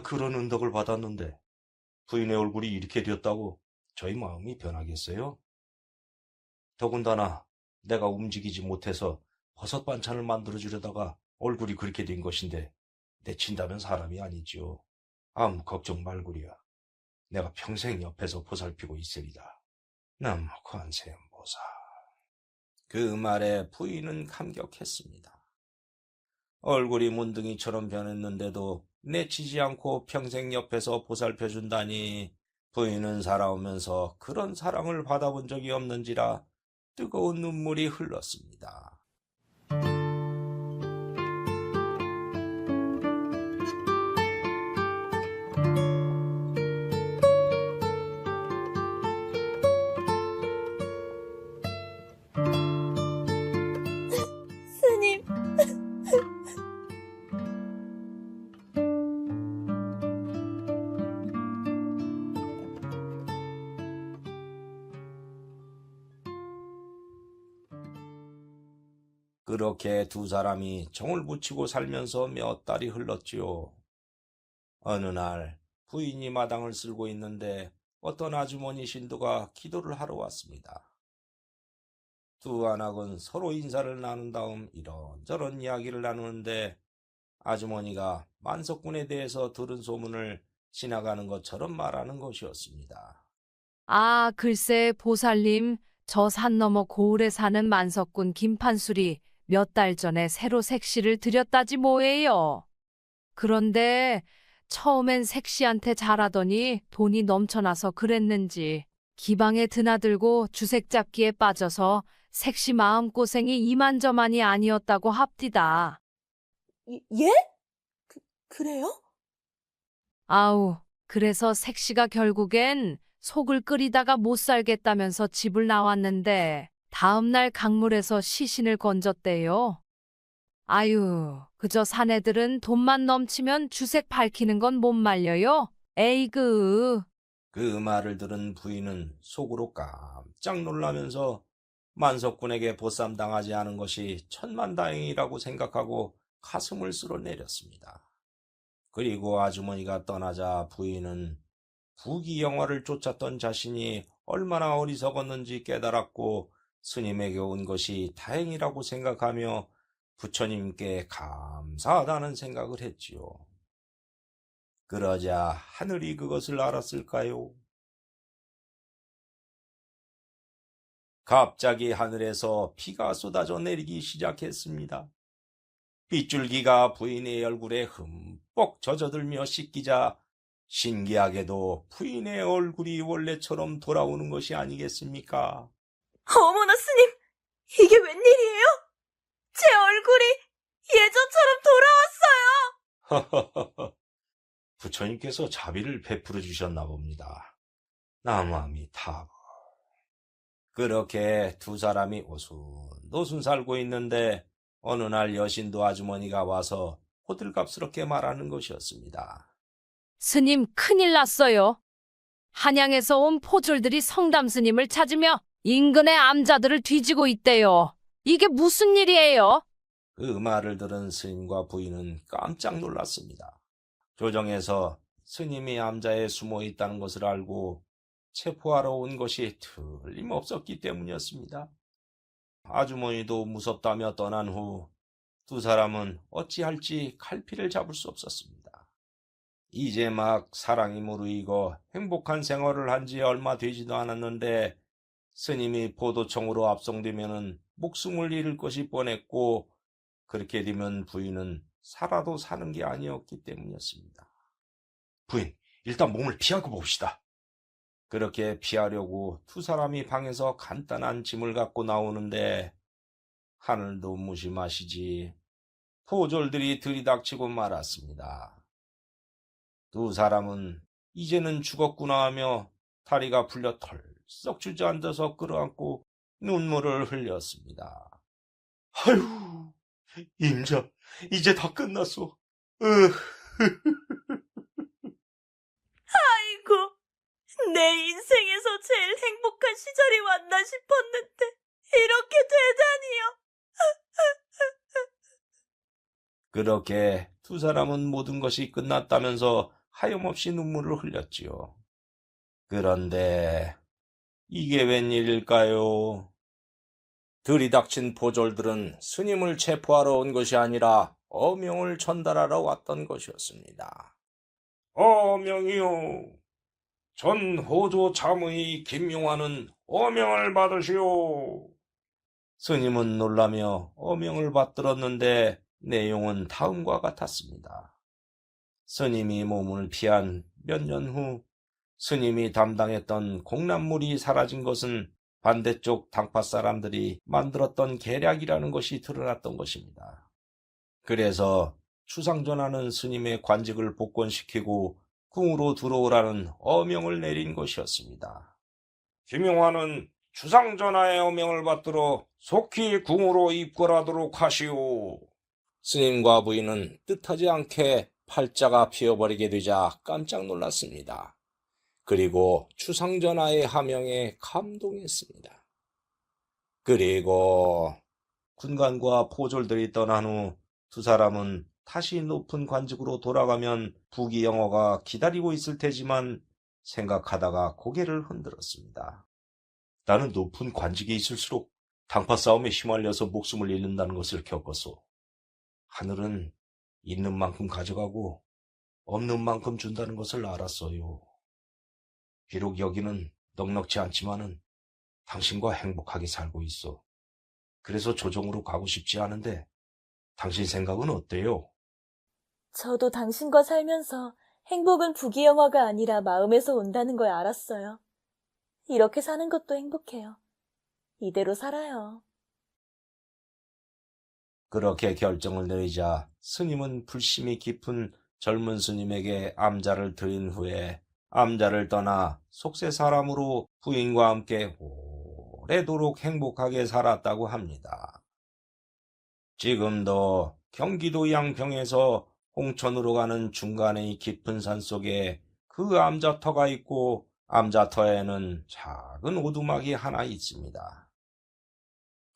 A: 그런 은덕을 받았는데 부인의 얼굴이 이렇게 되었다고 저희 마음이 변하겠어요? 더군다나 내가 움직이지 못해서 버섯 반찬을 만들어주려다가 얼굴이 그렇게 된 것인데 내친다면 사람이 아니지요. 아무 걱정 말구려. 내가 평생 옆에서 보살피고 있으리다. 남 관세음보살.
C: 그 말에 부인은 감격했습니다. 얼굴이 문둥이처럼 변했는데도 내치지 않고 평생 옆에서 보살펴준다니 부인은 살아오면서 그런 사랑을 받아본 적이 없는지라 뜨거운 눈물이 흘렀습니다.
G: 스님,
C: 그렇게 두 사람이 정을 붙이고 살면서 몇 달이 흘렀지요. 어느 날 부인이 마당을 쓸고 있는데 어떤 아주머니 신도가 기도를 하러 왔습니다. 두 안악은 서로 인사를 나눈 다음 이런저런 이야기를 나누는데 아주머니가 만석군에 대해서 들은 소문을 지나가는 것처럼 말하는 것이었습니다.
B: 아, 글쎄, 보살님, 저 산 너머 고을에 사는 만석군 김판술이 몇 달 전에 새로 색시를 들였다지 뭐예요. 그런데 처음엔 색시한테 잘하더니 돈이 넘쳐나서 그랬는지 기방에 드나들고 주색 잡기에 빠져서 색시 마음고생이 이만저만이 아니었다고 합디다.
G: 예? 그래요?
B: 아우, 그래서 색시가 결국엔 속을 끓이다가 못 살겠다면서 집을 나왔는데 다음날 강물에서 시신을 건졌대요. 아유, 그저 사내들은 돈만 넘치면 주색 밝히는 건 못 말려요. 에이그.
C: 그 말을 들은 부인은 속으로 깜짝 놀라면서 만석군에게 보쌈당하지 않은 것이 천만다행이라고 생각하고 가슴을 쓸어내렸습니다. 그리고 아주머니가 떠나자 부인은 부귀영화를 쫓았던 자신이 얼마나 어리석었는지 깨달았고 스님에게 온 것이 다행이라고 생각하며 부처님께 감사하다는 생각을 했지요. 그러자 하늘이 그것을 알았을까요? 갑자기 하늘에서 비가 쏟아져 내리기 시작했습니다. 빗줄기가 부인의 얼굴에 흠뻑 젖어들며 씻기자 신기하게도 부인의 얼굴이 원래처럼 돌아오는 것이 아니겠습니까?
G: 어머나 스님, 이게 웬일이에요? 제 얼굴이 예전처럼 돌아왔어요.
C: 부처님께서 자비를 베풀어 주셨나 봅니다. 나무아미타불. 그렇게 두 사람이 오순도순 살고 있는데 어느 날 여신도 아주머니가 와서 호들갑스럽게 말하는 것이었습니다.
B: 스님, 큰일 났어요. 한양에서 온 포졸들이 성담 스님을 찾으며 인근의 암자들을 뒤지고 있대요. 이게 무슨 일이에요?
C: 그 말을 들은 스님과 부인은 깜짝 놀랐습니다. 조정에서 스님이 암자에 숨어 있다는 것을 알고 체포하러 온 것이 틀림없었기 때문이었습니다. 아주머니도 무섭다며 떠난 후 두 사람은 어찌할지 갈피를 잡을 수 없었습니다. 이제 막 사랑이 무르익어 행복한 생활을 한 지 얼마 되지도 않았는데 스님이 포도청으로 압송되면 목숨을 잃을 것이 뻔했고 그렇게 되면 부인은 살아도 사는 게 아니었기 때문이었습니다. 부인, 일단 몸을 피하고 봅시다. 그렇게 피하려고 두 사람이 방에서 간단한 짐을 갖고 나오는데 하늘도 무심하시지 포졸들이 들이닥치고 말았습니다. 두 사람은 이제는 죽었구나 하며 다리가 풀려 털썩 주저앉아서 끌어안고 눈물을 흘렸습니다. 아유, 임자, 이제 다 끝났어.
G: 아이고, 내 인생에서 제일 행복한 시절이 왔나 싶었는데 이렇게 되다니요.
C: 그렇게 두 사람은 모든 것이 끝났다면서 하염없이 눈물을 흘렸지요. 그런데 이게 웬일일까요? 들이닥친 포졸들은 스님을 체포하러 온 것이 아니라 어명을 전달하러 왔던 것이었습니다. 어명이요. 전 호조 참의 김용화는 어명을 받으시오. 스님은 놀라며 어명을 받들었는데 내용은 다음과 같았습니다. 스님이 몸을 피한 몇 년 후 스님이 담당했던 공납물이 사라진 것은 반대쪽 당파 사람들이 만들었던 계략이라는 것이 드러났던 것입니다. 그래서 추상전하는 스님의 관직을 복권시키고 궁으로 들어오라는 어명을 내린 것이었습니다. 김용화는 추상전하의 어명을 받들어 속히 궁으로 입궐하도록 하시오. 스님과 부인은 뜻하지 않게 팔자가 피어버리게 되자 깜짝 놀랐습니다. 그리고 추상전하의 하명에 감동했습니다. 그리고 군관과 포졸들이 떠난 후 두 사람은 다시 높은 관직으로 돌아가면 부귀영화가 기다리고 있을 테지만 생각하다가 고개를 흔들었습니다. 나는 높은 관직에 있을수록 당파 싸움에 휘말려서 목숨을 잃는다는 것을 겪었소. 하늘은 있는 만큼 가져가고 없는 만큼 준다는 것을 알았어요. 비록 여기는 넉넉지 않지만은 당신과 행복하게 살고 있어. 그래서 조정으로 가고 싶지 않은데 당신 생각은 어때요?
G: 저도 당신과 살면서 행복은 부귀영화가 아니라 마음에서 온다는 걸 알았어요. 이렇게 사는 것도 행복해요. 이대로 살아요.
C: 그렇게 결정을 내리자 스님은 불심이 깊은 젊은 스님에게 암자를 드린 후에 암자를 떠나 속세 사람으로 부인과 함께 오래도록 행복하게 살았다고 합니다. 지금도 경기도 양평에서 홍천으로 가는 중간의 깊은 산 속에 그 암자터가 있고 암자터에는 작은 오두막이 하나 있습니다.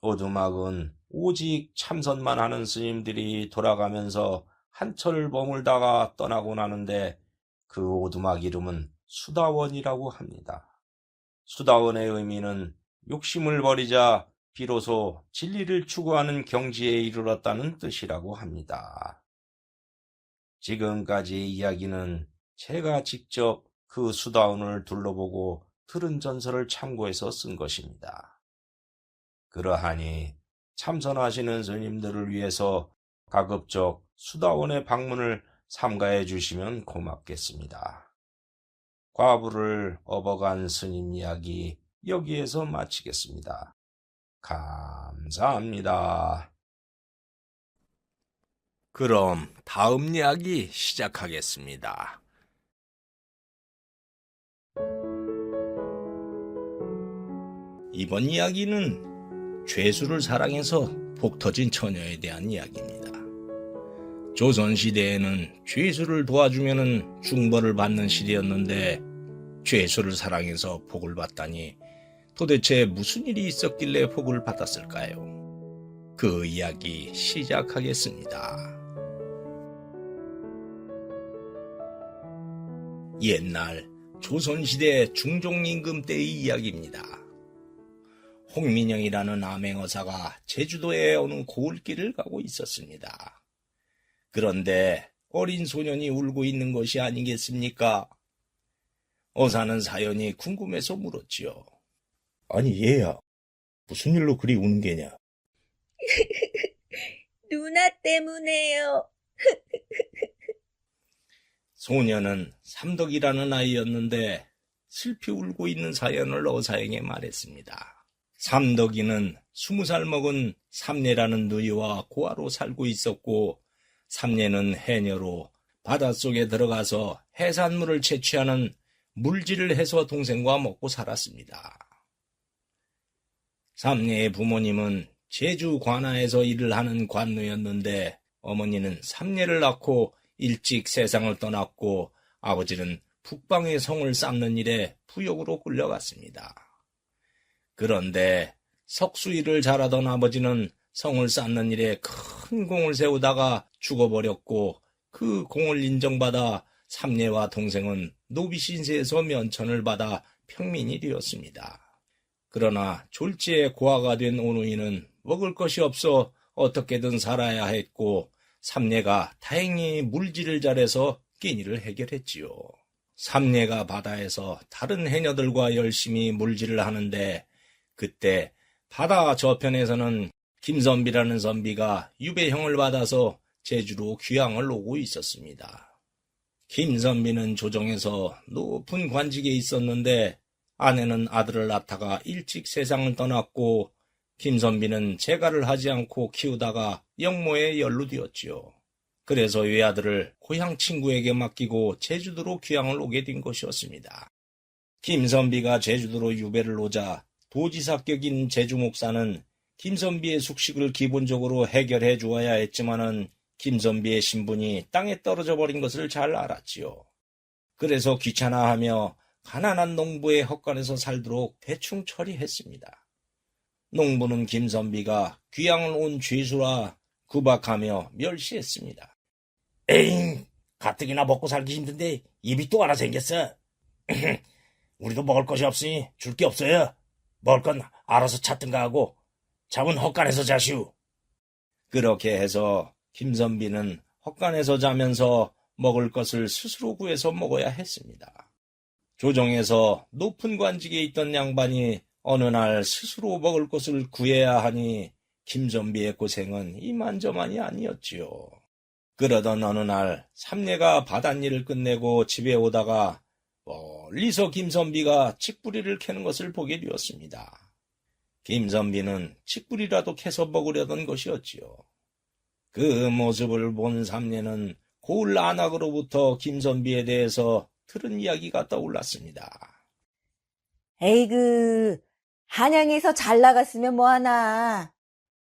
C: 오두막은 오직 참선만 하는 스님들이 돌아가면서 한철 머물다가 떠나고 나는데 그 오두막 이름은 수다원이라고 합니다. 수다원의 의미는 욕심을 버리자 비로소 진리를 추구하는 경지에 이르렀다는 뜻이라고 합니다. 지금까지 이야기는 제가 직접 그 수다원을 둘러보고 들은 전설을 참고해서 쓴 것입니다. 그러하니 참선하시는 스님들을 위해서 가급적 수다원의 방문을 삼가해 주시면 고맙겠습니다. 과부를 업어간 스님 이야기 여기에서 마치겠습니다. 감사합니다. 그럼 다음 이야기 시작하겠습니다. 이번 이야기는 죄수를 사랑해서 복터진 처녀에 대한 이야기입니다. 조선시대에는 죄수를 도와주면 중벌을 받는 시대였는데 죄수를 사랑해서 복을 받다니 도대체 무슨 일이 있었길래 복을 받았을까요? 그 이야기 시작하겠습니다. 옛날 조선시대 중종임금 때의 이야기입니다. 홍민영이라는 암행어사가 제주도의 어느 고을길을 가고 있었습니다. 그런데 어린 소년이 울고 있는 것이 아니겠습니까? 어사는 사연이 궁금해서 물었지요. 아니 얘야, 무슨 일로 그리 우는 게냐?
G: 누나 때문에요.
C: 소년은 삼덕이라는 아이였는데 슬피 울고 있는 사연을 어사에게 말했습니다. 삼덕이는 20살 먹은 삼례라는 누이와 고아로 살고 있었고 삼례는 해녀로 바닷속에 들어가서 해산물을 채취하는 물질을 해서 동생과 먹고 살았습니다. 삼례의 부모님은 제주 관아에서 일을 하는 관노였는데 어머니는 삼례를 낳고 일찍 세상을 떠났고 아버지는 북방의 성을 쌓는 일에 부역으로 끌려갔습니다. 그런데 석수일을 잘하던 아버지는 성을 쌓는 일에 큰 공을 세우다가 죽어버렸고 그 공을 인정받아 삼례와 동생은 노비신세에서 면천을 받아 평민이 되었습니다. 그러나 졸지에 고아가 된 오누이는 먹을 것이 없어 어떻게든 살아야 했고 삼례가 다행히 물질을 잘해서 끼니를 해결했지요. 삼례가 바다에서 다른 해녀들과 열심히 물질을 하는데 그때 바다 저편에서는 김선비라는 선비가 유배형을 받아서 제주로 귀향을 오고 있었습니다. 김선비는 조정에서 높은 관직에 있었는데 아내는 아들을 낳다가 일찍 세상을 떠났고 김선비는 재가를 하지 않고 키우다가 영모에 연루되었지요. 그래서 외아들을 고향 친구에게 맡기고 제주도로 귀향을 오게 된 것이었습니다. 김선비가 제주도로 유배를 오자 도지사격인 제주목사는 김선비의 숙식을 기본적으로 해결해 주어야 했지만은 김선비의 신분이 땅에 떨어져 버린 것을 잘 알았지요. 그래서 귀찮아하며 가난한 농부의 헛간에서 살도록 대충 처리했습니다. 농부는 김선비가 귀향을 온 죄수라 구박하며 멸시했습니다. 에잉, 가뜩이나 먹고 살기 힘든데 입이 또 하나 생겼어. 우리도 먹을 것이 없으니 줄 게 없어요. 먹을 건 알아서 찾든가 하고 잠은 헛간에서 자시오. 그렇게 해서 김선비는 헛간에서 자면서 먹을 것을 스스로 구해서 먹어야 했습니다. 조정에서 높은 관직에 있던 양반이 어느 날 스스로 먹을 것을 구해야 하니 김선비의 고생은 이만저만이 아니었지요. 그러던 어느 날 삼례가 밭안일을 끝내고 집에 오다가 멀리서 김선비가 칡뿌리를 캐는 것을 보게 되었습니다. 김선비는 칡뿌리라도 캐서 먹으려던 것이었지요. 그 모습을 본 삼례는 고을 안악으로부터 김선비에 대해서 들은 이야기가 떠올랐습니다.
H: 에이그, 한양에서 잘 나갔으면 뭐하나.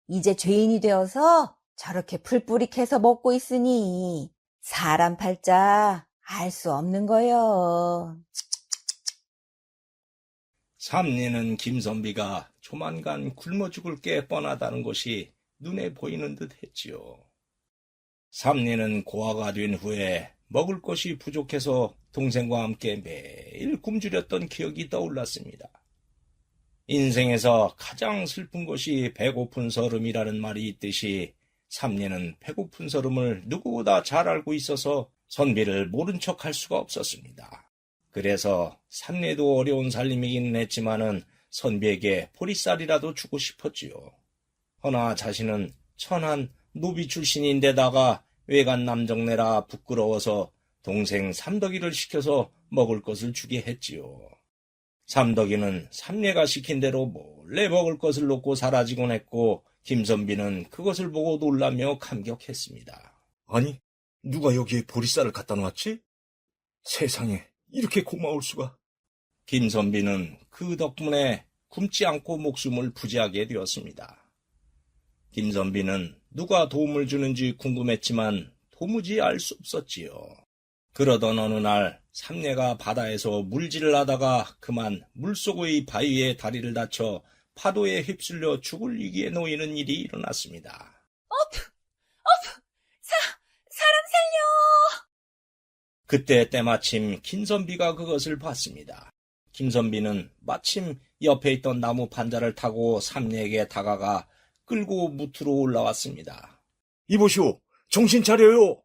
H: 이제 죄인이 되어서 저렇게 풀뿌리 캐서 먹고 있으니 사람 팔자 알 수 없는 거요.
C: 삼례는 김선비가 조만간 굶어 죽을 게 뻔하다는 것이 눈에 보이는 듯 했지요. 삼례는 고아가 된 후에 먹을 것이 부족해서 동생과 함께 매일 굶주렸던 기억이 떠올랐습니다. 인생에서 가장 슬픈 것이 배고픈 서름이라는 말이 있듯이 삼례는 배고픈 서름을 누구보다 잘 알고 있어서 선비를 모른 척할 수가 없었습니다. 그래서 삼례도 어려운 살림이기는 했지만은 선비에게 보리쌀이라도 주고 싶었지요. 허나 자신은 천한 노비 출신인데다가 외간 남정네라 부끄러워서 동생 삼덕이를 시켜서 먹을 것을 주게 했지요. 삼덕이는 삼례가 시킨 대로 몰래 먹을 것을 놓고 사라지곤 했고 김선비는 그것을 보고 놀라며 감격했습니다. 아니, 누가 여기에 보리쌀을 갖다 놨지? 세상에 이렇게 고마울 수가. 김선비는 그 덕분에 굶지 않고 목숨을 부지하게 되었습니다. 김선비는 누가 도움을 주는지 궁금했지만 도무지 알 수 없었지요. 그러던 어느 날 삼례가 바다에서 물질을 하다가 그만 물속의 바위에 다리를 다쳐 파도에 휩쓸려 죽을 위기에 놓이는 일이 일어났습니다.
H: 사람 살려!
C: 그때 때마침 김선비가 그것을 봤습니다. 김선비는 마침 옆에 있던 나무 판자를 타고 삼례에게 다가가 끌고 무트로 올라왔습니다. 이보시오, 정신 차려요!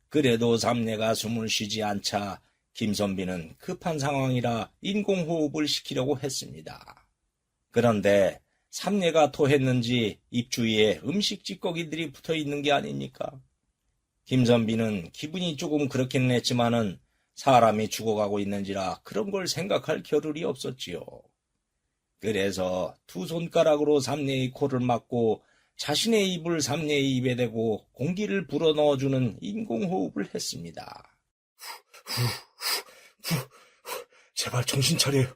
C: 그래도 삼례가 숨을 쉬지 않자 김선비는 급한 상황이라 인공호흡을 시키려고 했습니다. 그런데 삼례가 토했는지 입 주위에 음식 찌꺼기들이 붙어 있는 게 아닙니까? 김선비는 기분이 조금 그렇기는 했지만은 사람이 죽어가고 있는지라 그런 걸 생각할 겨를이 없었지요. 그래서 두 손가락으로 삼례의 코를 막고 자신의 입을 삼례의 입에 대고 공기를 불어넣어주는 인공호흡을 했습니다. 제발 정신 차려요.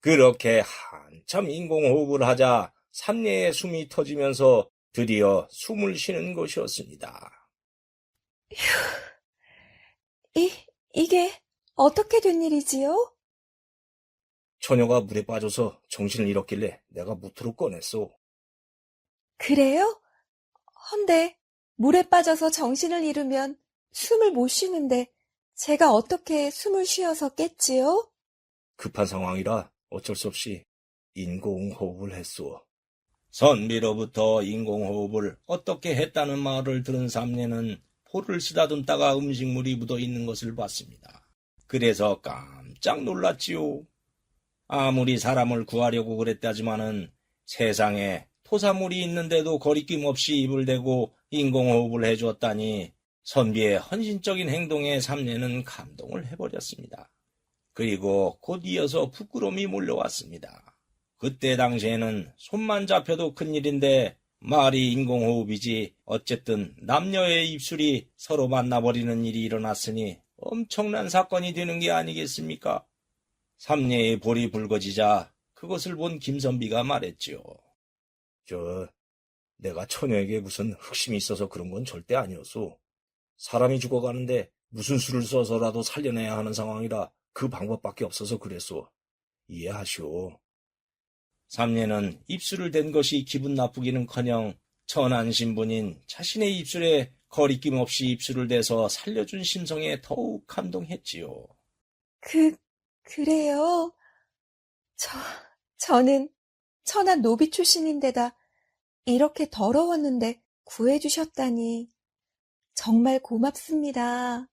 C: 그렇게 한참 인공호흡을 하자 삼례의 숨이 터지면서 드디어 숨을 쉬는 것이었습니다.
H: 이게 어떻게 된 일이지요?
C: 처녀가 물에 빠져서 정신을 잃었길래 내가 무트로 꺼냈소.
H: 그래요? 헌데 물에 빠져서 정신을 잃으면 숨을 못 쉬는데 제가 어떻게 숨을 쉬어서 깼지요?
C: 급한 상황이라 어쩔 수 없이 인공호흡을 했소. 선비로부터 인공호흡을 어떻게 했다는 말을 들은 삼례는 포를 쓰다듬다가 음식물이 묻어 있는 것을 봤습니다. 그래서 깜짝 놀랐지요. 아무리 사람을 구하려고 그랬다지만은 세상에 토사물이 있는데도 거리낌 없이 입을 대고 인공호흡을 해주었다니 선비의 헌신적인 행동에 삼례는 감동을 해버렸습니다. 그리고 곧 이어서 부끄러움이 몰려왔습니다. 그때 당시에는 손만 잡혀도 큰일인데 말이 인공호흡이지 어쨌든 남녀의 입술이 서로 만나버리는 일이 일어났으니 엄청난 사건이 되는 게 아니겠습니까? 삼례의 볼이 붉어지자 그것을 본 김선비가 말했지요. 내가 처녀에게 무슨 흑심이 있어서 그런 건 절대 아니었소. 사람이 죽어가는데 무슨 수를 써서라도 살려내야 하는 상황이라 그 방법밖에 없어서 그랬소. 이해하시오. 삼례는 입술을 댄 것이 기분 나쁘기는커녕 천한 신분인 자신의 입술에 거리낌 없이 입술을 대서 살려준 심성에 더욱 감동했지요.
H: 그래요? 저는 천한 노비 출신인데다 이렇게 더러웠는데 구해주셨다니 정말 고맙습니다.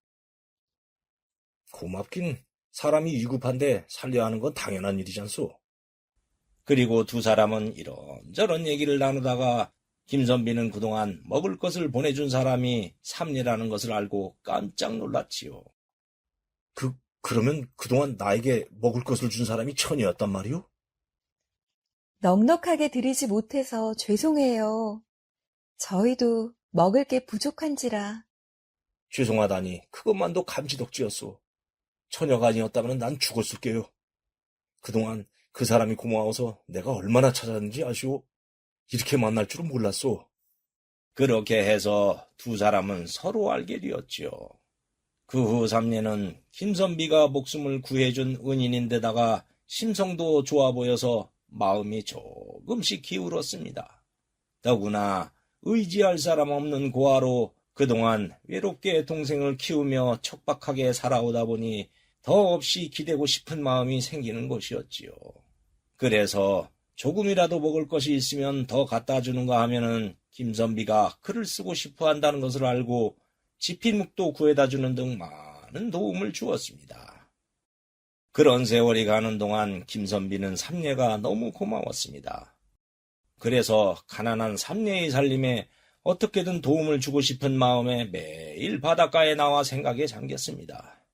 C: 고맙긴 사람이 위급한데 살려야 하는 건 당연한 일이잖소. 그리고 두 사람은 이런저런 얘기를 나누다가 김선비는 그동안 먹을 것을 보내준 사람이 삼례라는 것을 알고 깜짝 놀랐지요. 그러면 그동안 나에게 먹을 것을 준 사람이 천이었단 말이오?
H: 넉넉하게 드리지 못해서 죄송해요. 저희도 먹을 게 부족한지라.
C: 죄송하다니 그것만도 감지덕지였소. 처녀가 아니었다면 난 죽었을 게요. 그동안 그 사람이 고마워서 내가 얼마나 찾았는지 아시오? 이렇게 만날 줄은 몰랐소. 그렇게 해서 두 사람은 서로 알게 되었지요. 그 후 삼례는 김선비가 목숨을 구해준 은인인데다가 심성도 좋아 보여서 마음이 조금씩 기울었습니다. 더구나 의지할 사람 없는 고아로 그동안 외롭게 동생을 키우며 척박하게 살아오다 보니 더없이 기대고 싶은 마음이 생기는 것이었지요. 그래서 조금이라도 먹을 것이 있으면 더 갖다 주는가 하면은 김선비가 글을 쓰고 싶어 한다는 것을 알고 지필묵도 구해다 주는 등 많은 도움을 주었습니다. 그런 세월이 가는 동안 김선비는 삼례가 너무 고마웠습니다. 그래서 가난한 삼례의 살림에 어떻게든 도움을 주고 싶은 마음에 매일 바닷가에 나와 생각에 잠겼습니다.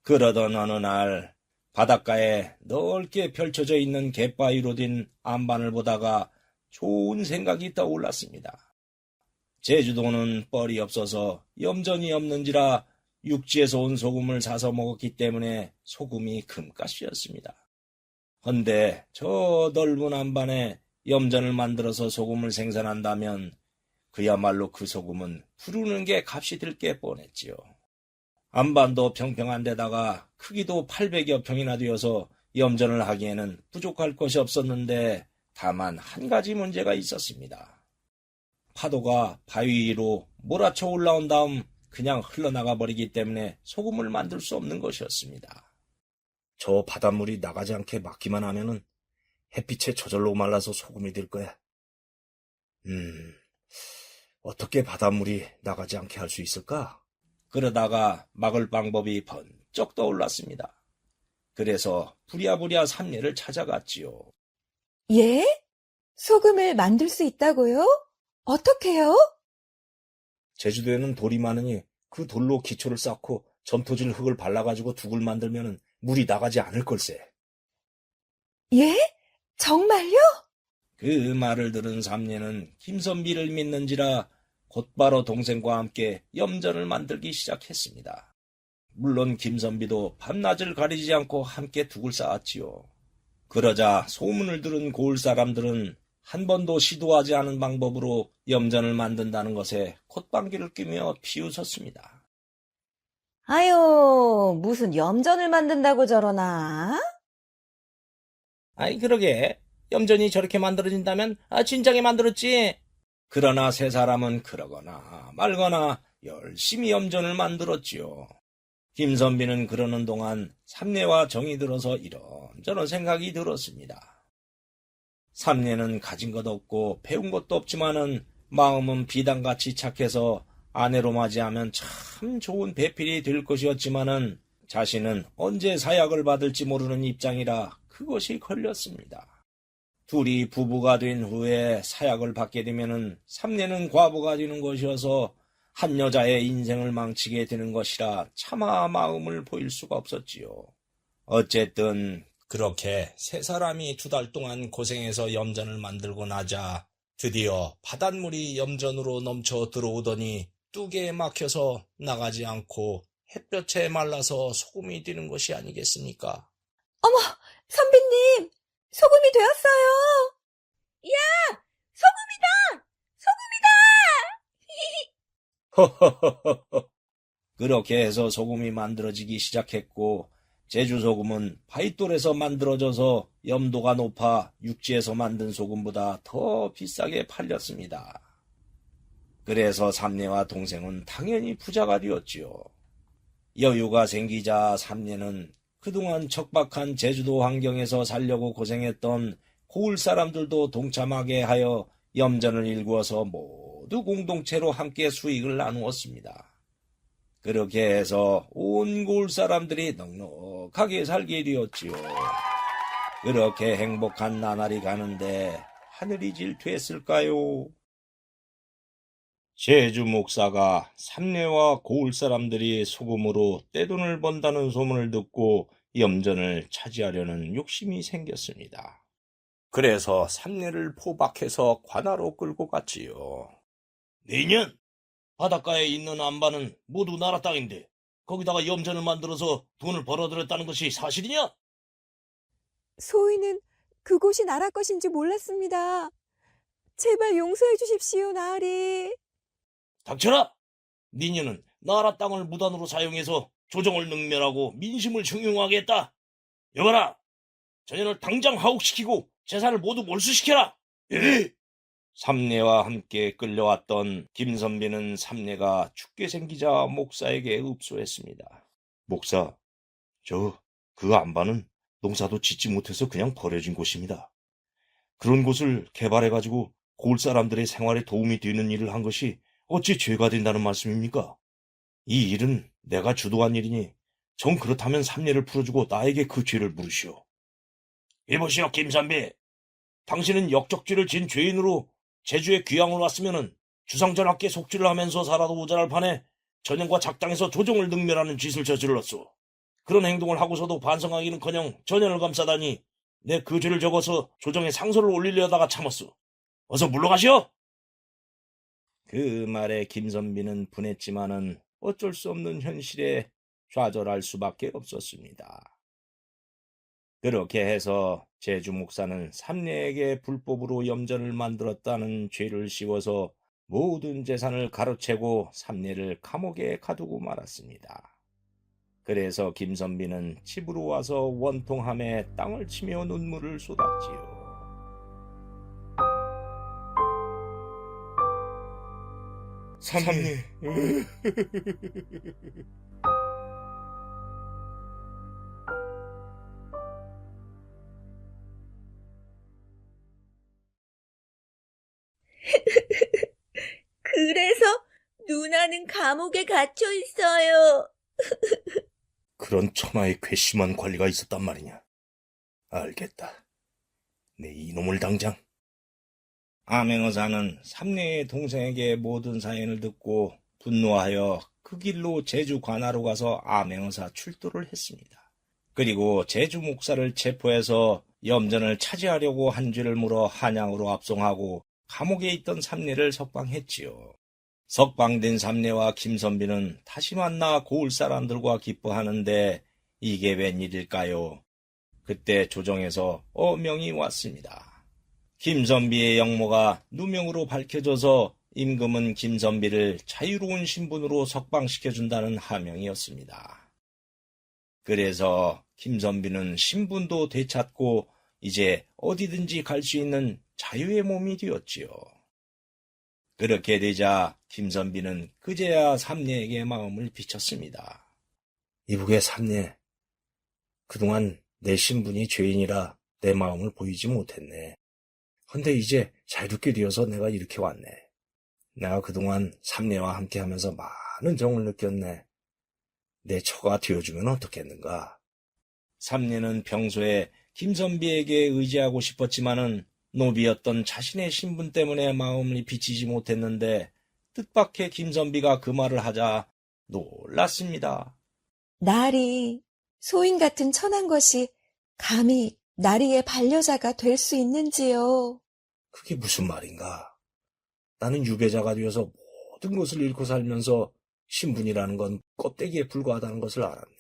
C: 그러던 어느 날 바닷가에 넓게 펼쳐져 있는 갯바위로 된 안반을 보다가 좋은 생각이 떠올랐습니다. 제주도는 뻘이 없어서 염전이 없는지라 육지에서 온 소금을 사서 먹었기 때문에 소금이 금가시였습니다. 헌데 저 넓은 안반에 염전을 만들어서 소금을 생산한다면 그야말로 그 소금은 부르는 게 값이 들 게 뻔했지요. 안반도 평평한 데다가 크기도 800여 평이나 되어서 염전을 하기에는 부족할 것이 없었는데 다만 한 가지 문제가 있었습니다. 파도가 바위 위로 몰아쳐 올라온 다음 그냥 흘러나가 버리기 때문에 소금을 만들 수 없는 것이었습니다. 저 바닷물이 나가지 않게 막기만 하면은 햇빛에 저절로 말라서 소금이 될 거야. 어떻게 바닷물이 나가지 않게 할 수 있을까? 그러다가 막을 방법이 번쩍 떠올랐습니다. 그래서 부랴부랴 삼례를 찾아갔지요.
H: 예? 소금을 만들 수 있다고요? 어떻게요?
C: 제주도에는 돌이 많으니 그 돌로 기초를 쌓고 점토질 흙을 발라가지고 둑을 만들면 물이 나가지 않을 걸세.
H: 예? 정말요?
C: 그 말을 들은 삼례는 김선비를 믿는지라 곧바로 동생과 함께 염전을 만들기 시작했습니다. 물론 김선비도 밤낮을 가리지 않고 함께 둑을 쌓았지요. 그러자 소문을 들은 고을 사람들은 한 번도 시도하지 않은 방법으로 염전을 만든다는 것에 콧방귀를 뀌며 비웃었습니다.
H: 아유, 무슨 염전을 만든다고 저러나?
C: 아이 그러게 염전이 저렇게 만들어진다면 진작에 만들었지. 그러나 세 사람은 그러거나 말거나 열심히 염전을 만들었지요. 김선비는 그러는 동안 삼례와 정이 들어서 이런저런 생각이 들었습니다. 삼례는 가진 것 없고 배운 것도 없지만은 마음은 비단같이 착해서 아내로 맞이하면 참 좋은 배필이 될 것이었지만은 자신은 언제 사약을 받을지 모르는 입장이라 그것이 걸렸습니다. 둘이 부부가 된 후에 사약을 받게 되면은 삼례는 과부가 되는 것이어서 한 여자의 인생을 망치게 되는 것이라 차마 마음을 보일 수가 없었지요. 어쨌든 그렇게 세 사람이 2달 동안 고생해서 염전을 만들고 나자 드디어 바닷물이 염전으로 넘쳐 들어오더니 뚝에 막혀서 나가지 않고 햇볕에 말라서 소금이 되는 것이 아니겠습니까?
H: 어머, 선비님, 소금이 되었어요. 야,
C: 허허허허. 그렇게 해서 소금이 만들어지기 시작했고 제주 소금은 바위돌에서 만들어져서 염도가 높아 육지에서 만든 소금보다 더 비싸게 팔렸습니다. 그래서 삼례와 동생은 당연히 부자가 되었지요. 여유가 생기자 삼례는 그동안 척박한 제주도 환경에서 살려고 고생했던 고을 사람들도 동참하게 하여 염전을 일구어서 모두 공동체로 함께 수익을 나누었습니다. 그렇게 해서 온 고을 사람들이 넉넉하게 살게 되었지요. 그렇게 행복한 나날이 가는데 하늘이 질투했을까요? 제주 목사가 삼례와 고을 사람들이 소금으로 떼돈을 번다는 소문을 듣고 염전을 차지하려는 욕심이 생겼습니다. 그래서 삼례를 포박해서 관하로 끌고 갔지요. 내년 바닷가에 있는 안반은 모두 나라 땅인데 거기다가 염전을 만들어서 돈을 벌어들였다는 것이 사실이냐?
I: 소인은 그곳이 나라 것인지 몰랐습니다. 제발 용서해 주십시오, 나으리.
C: 닥쳐라! 니녀는 나라 땅을 무단으로 사용해서 조정을 능멸하고 민심을 중용하겠다. 여봐라! 자네를 당장 하옥시키고 재산을 모두 몰수시켜라! 예! 삼례와 함께 끌려왔던 김선비는 삼례가 죽게 생기자 목사에게 읍소했습니다. 목사, 그 안반은 농사도 짓지 못해서 그냥 버려진 곳입니다. 그런 곳을 개발해가지고 고을 사람들의 생활에 도움이 되는 일을 한 것이 어찌 죄가 된다는 말씀입니까? 이 일은 내가 주도한 일이니 정 그렇다면 삼례를 풀어주고 나에게 그 죄를 물으시오. 이보시오, 김선비. 당신은 역적죄를 진 죄인으로 제주에 귀향을 왔으면은 주상전하께 속죄를 하면서 살아도 모자랄 판에 전형과 작당에서 조정을 능멸하는 짓을 저질렀소. 그런 행동을 하고서도 반성하기는커녕 전연을 감싸다니 내 그 죄를 적어서 조정에 상소를 올리려다가 참았소. 어서 물러가시오! 그 말에 김선비는 분했지만은 어쩔 수 없는 현실에 좌절할 수밖에 없었습니다. 그렇게 해서 제주 목사는 삼례에게 불법으로 염전을 만들었다는 죄를 씌워서 모든 재산을 가로채고 삼례를 감옥에 가두고 말았습니다. 그래서 김선비는 집으로 와서 원통함에 땅을 치며 눈물을 쏟았지요. 삼례.
D: 그래서 누나는 감옥에 갇혀 있어요.
C: 그런 천하의 괘씸한 관리가 있었단 말이냐. 알겠다. 내 이놈을 당장. 암행어사는 삼례의 동생에게 모든 사연을 듣고 분노하여 그 길로 제주 관하로 가서 암행어사 출두를 했습니다. 그리고 제주 목사를 체포해서 염전을 차지하려고 한 죄를 물어 한양으로 압송하고 감옥에 있던 삼례를 석방했지요. 석방된 삼례와 김선비는 다시 만나 고을 사람들과 기뻐하는데 이게 웬일일까요? 그때 조정에서 어명이 왔습니다. 김선비의 영모가 누명으로 밝혀져서 임금은 김선비를 자유로운 신분으로 석방시켜준다는 하명이었습니다. 그래서 김선비는 신분도 되찾고 이제 어디든지 갈 수 있는 자유의 몸이 되었지요. 그렇게 되자 김선비는 그제야 삼례에게 마음을 비쳤습니다. 이북의 삼례, 그동안 내 신분이 죄인이라 내 마음을 보이지 못했네. 근데 이제 자유롭게 되어서 내가 이렇게 왔네. 내가 그동안 삼례와 함께하면서 많은 정을 느꼈네. 내 처가 되어주면 어떻겠는가. 삼례는 평소에 김선비에게 의지하고 싶었지만은 노비였던 자신의 신분 때문에 마음을 비치지 못했는데 뜻밖의 김선비가 그 말을 하자 놀랐습니다.
I: 나리, 소인 같은 천한 것이 감히 나리의 반려자가 될 수 있는지요?
C: 그게 무슨 말인가? 나는 유배자가 되어서 모든 것을 잃고 살면서 신분이라는 건 껍데기에 불과하다는 것을 알았네.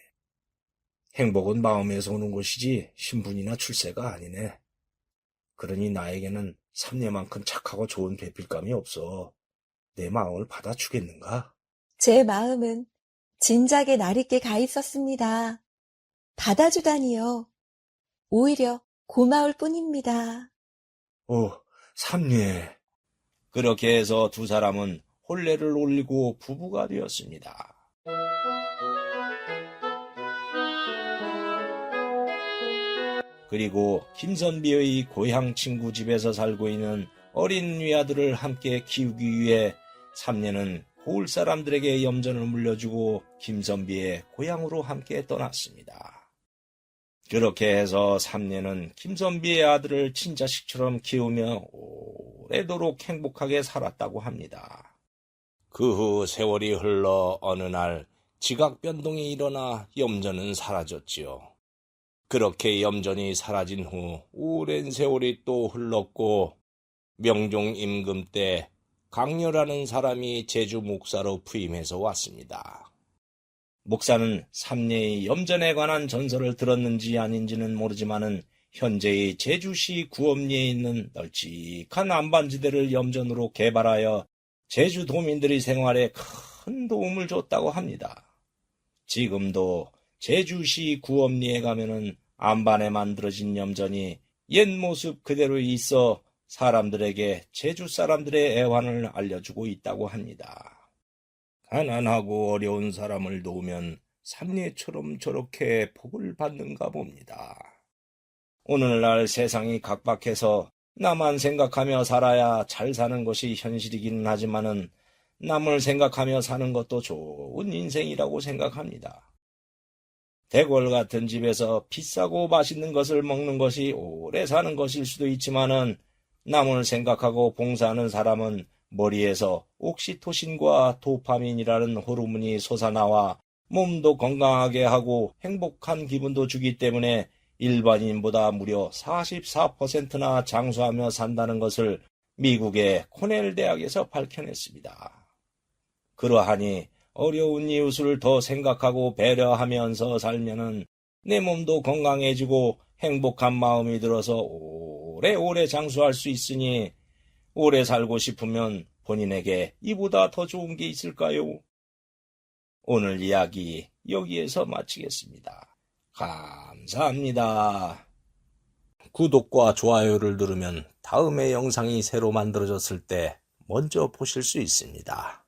C: 행복은 마음에서 오는 것이지 신분이나 출세가 아니네. 그러니 나에게는 삼례만큼 착하고 좋은 배필감이 없어. 내 마음을 받아주겠는가?
I: 제 마음은 진작에 나리께 가 있었습니다. 받아주다니요. 오히려 고마울 뿐입니다.
C: 오, 삼례. 그렇게 해서 두 사람은 혼례를 올리고 부부가 되었습니다. 그리고 김선비의 고향 친구 집에서 살고 있는 어린 위아들을 함께 키우기 위해 삼례는 고을 사람들에게 염전을 물려주고 김선비의 고향으로 함께 떠났습니다. 그렇게 해서 삼례는 김선비의 아들을 친자식처럼 키우며 오래도록 행복하게 살았다고 합니다. 그 후 세월이 흘러 어느 날 지각 변동이 일어나 염전은 사라졌지요. 그렇게 염전이 사라진 후 오랜 세월이 또 흘렀고 명종 임금 때 강렬하는 사람이 제주 목사로 부임해서 왔습니다. 목사는 삼례의 염전에 관한 전설을 들었는지 아닌지는 모르지만은 현재의 제주시 구엄리에 있는 널찍한 안반지대를 염전으로 개발하여 제주 도민들의 생활에 큰 도움을 줬다고 합니다. 지금도 제주시 구엄리에 가면은 안반에 만들어진 염전이 옛 모습 그대로 있어 사람들에게 제주 사람들의 애환을 알려주고 있다고 합니다. 가난하고 어려운 사람을 도우면 삼례처럼 저렇게 복을 받는가 봅니다. 오늘날 세상이 각박해서 나만 생각하며 살아야 잘 사는 것이 현실이기는 하지만은 남을 생각하며 사는 것도 좋은 인생이라고 생각합니다. 대궐 같은 집에서 비싸고 맛있는 것을 먹는 것이 오래 사는 것일 수도 있지만은 남을 생각하고 봉사하는 사람은 머리에서 옥시토신과 도파민이라는 호르몬이 솟아나와 몸도 건강하게 하고 행복한 기분도 주기 때문에 일반인보다 무려 44%나 장수하며 산다는 것을 미국의 코넬 대학에서 밝혀냈습니다. 그러하니 어려운 이웃을 더 생각하고 배려하면서 살면은 내 몸도 건강해지고 행복한 마음이 들어서 오래오래 장수할 수 있으니 오래 살고 싶으면 본인에게 이보다 더 좋은 게 있을까요? 오늘 이야기 여기에서 마치겠습니다. 감사합니다. 구독과 좋아요를 누르면 다음에 영상이 새로 만들어졌을 때 먼저 보실 수 있습니다.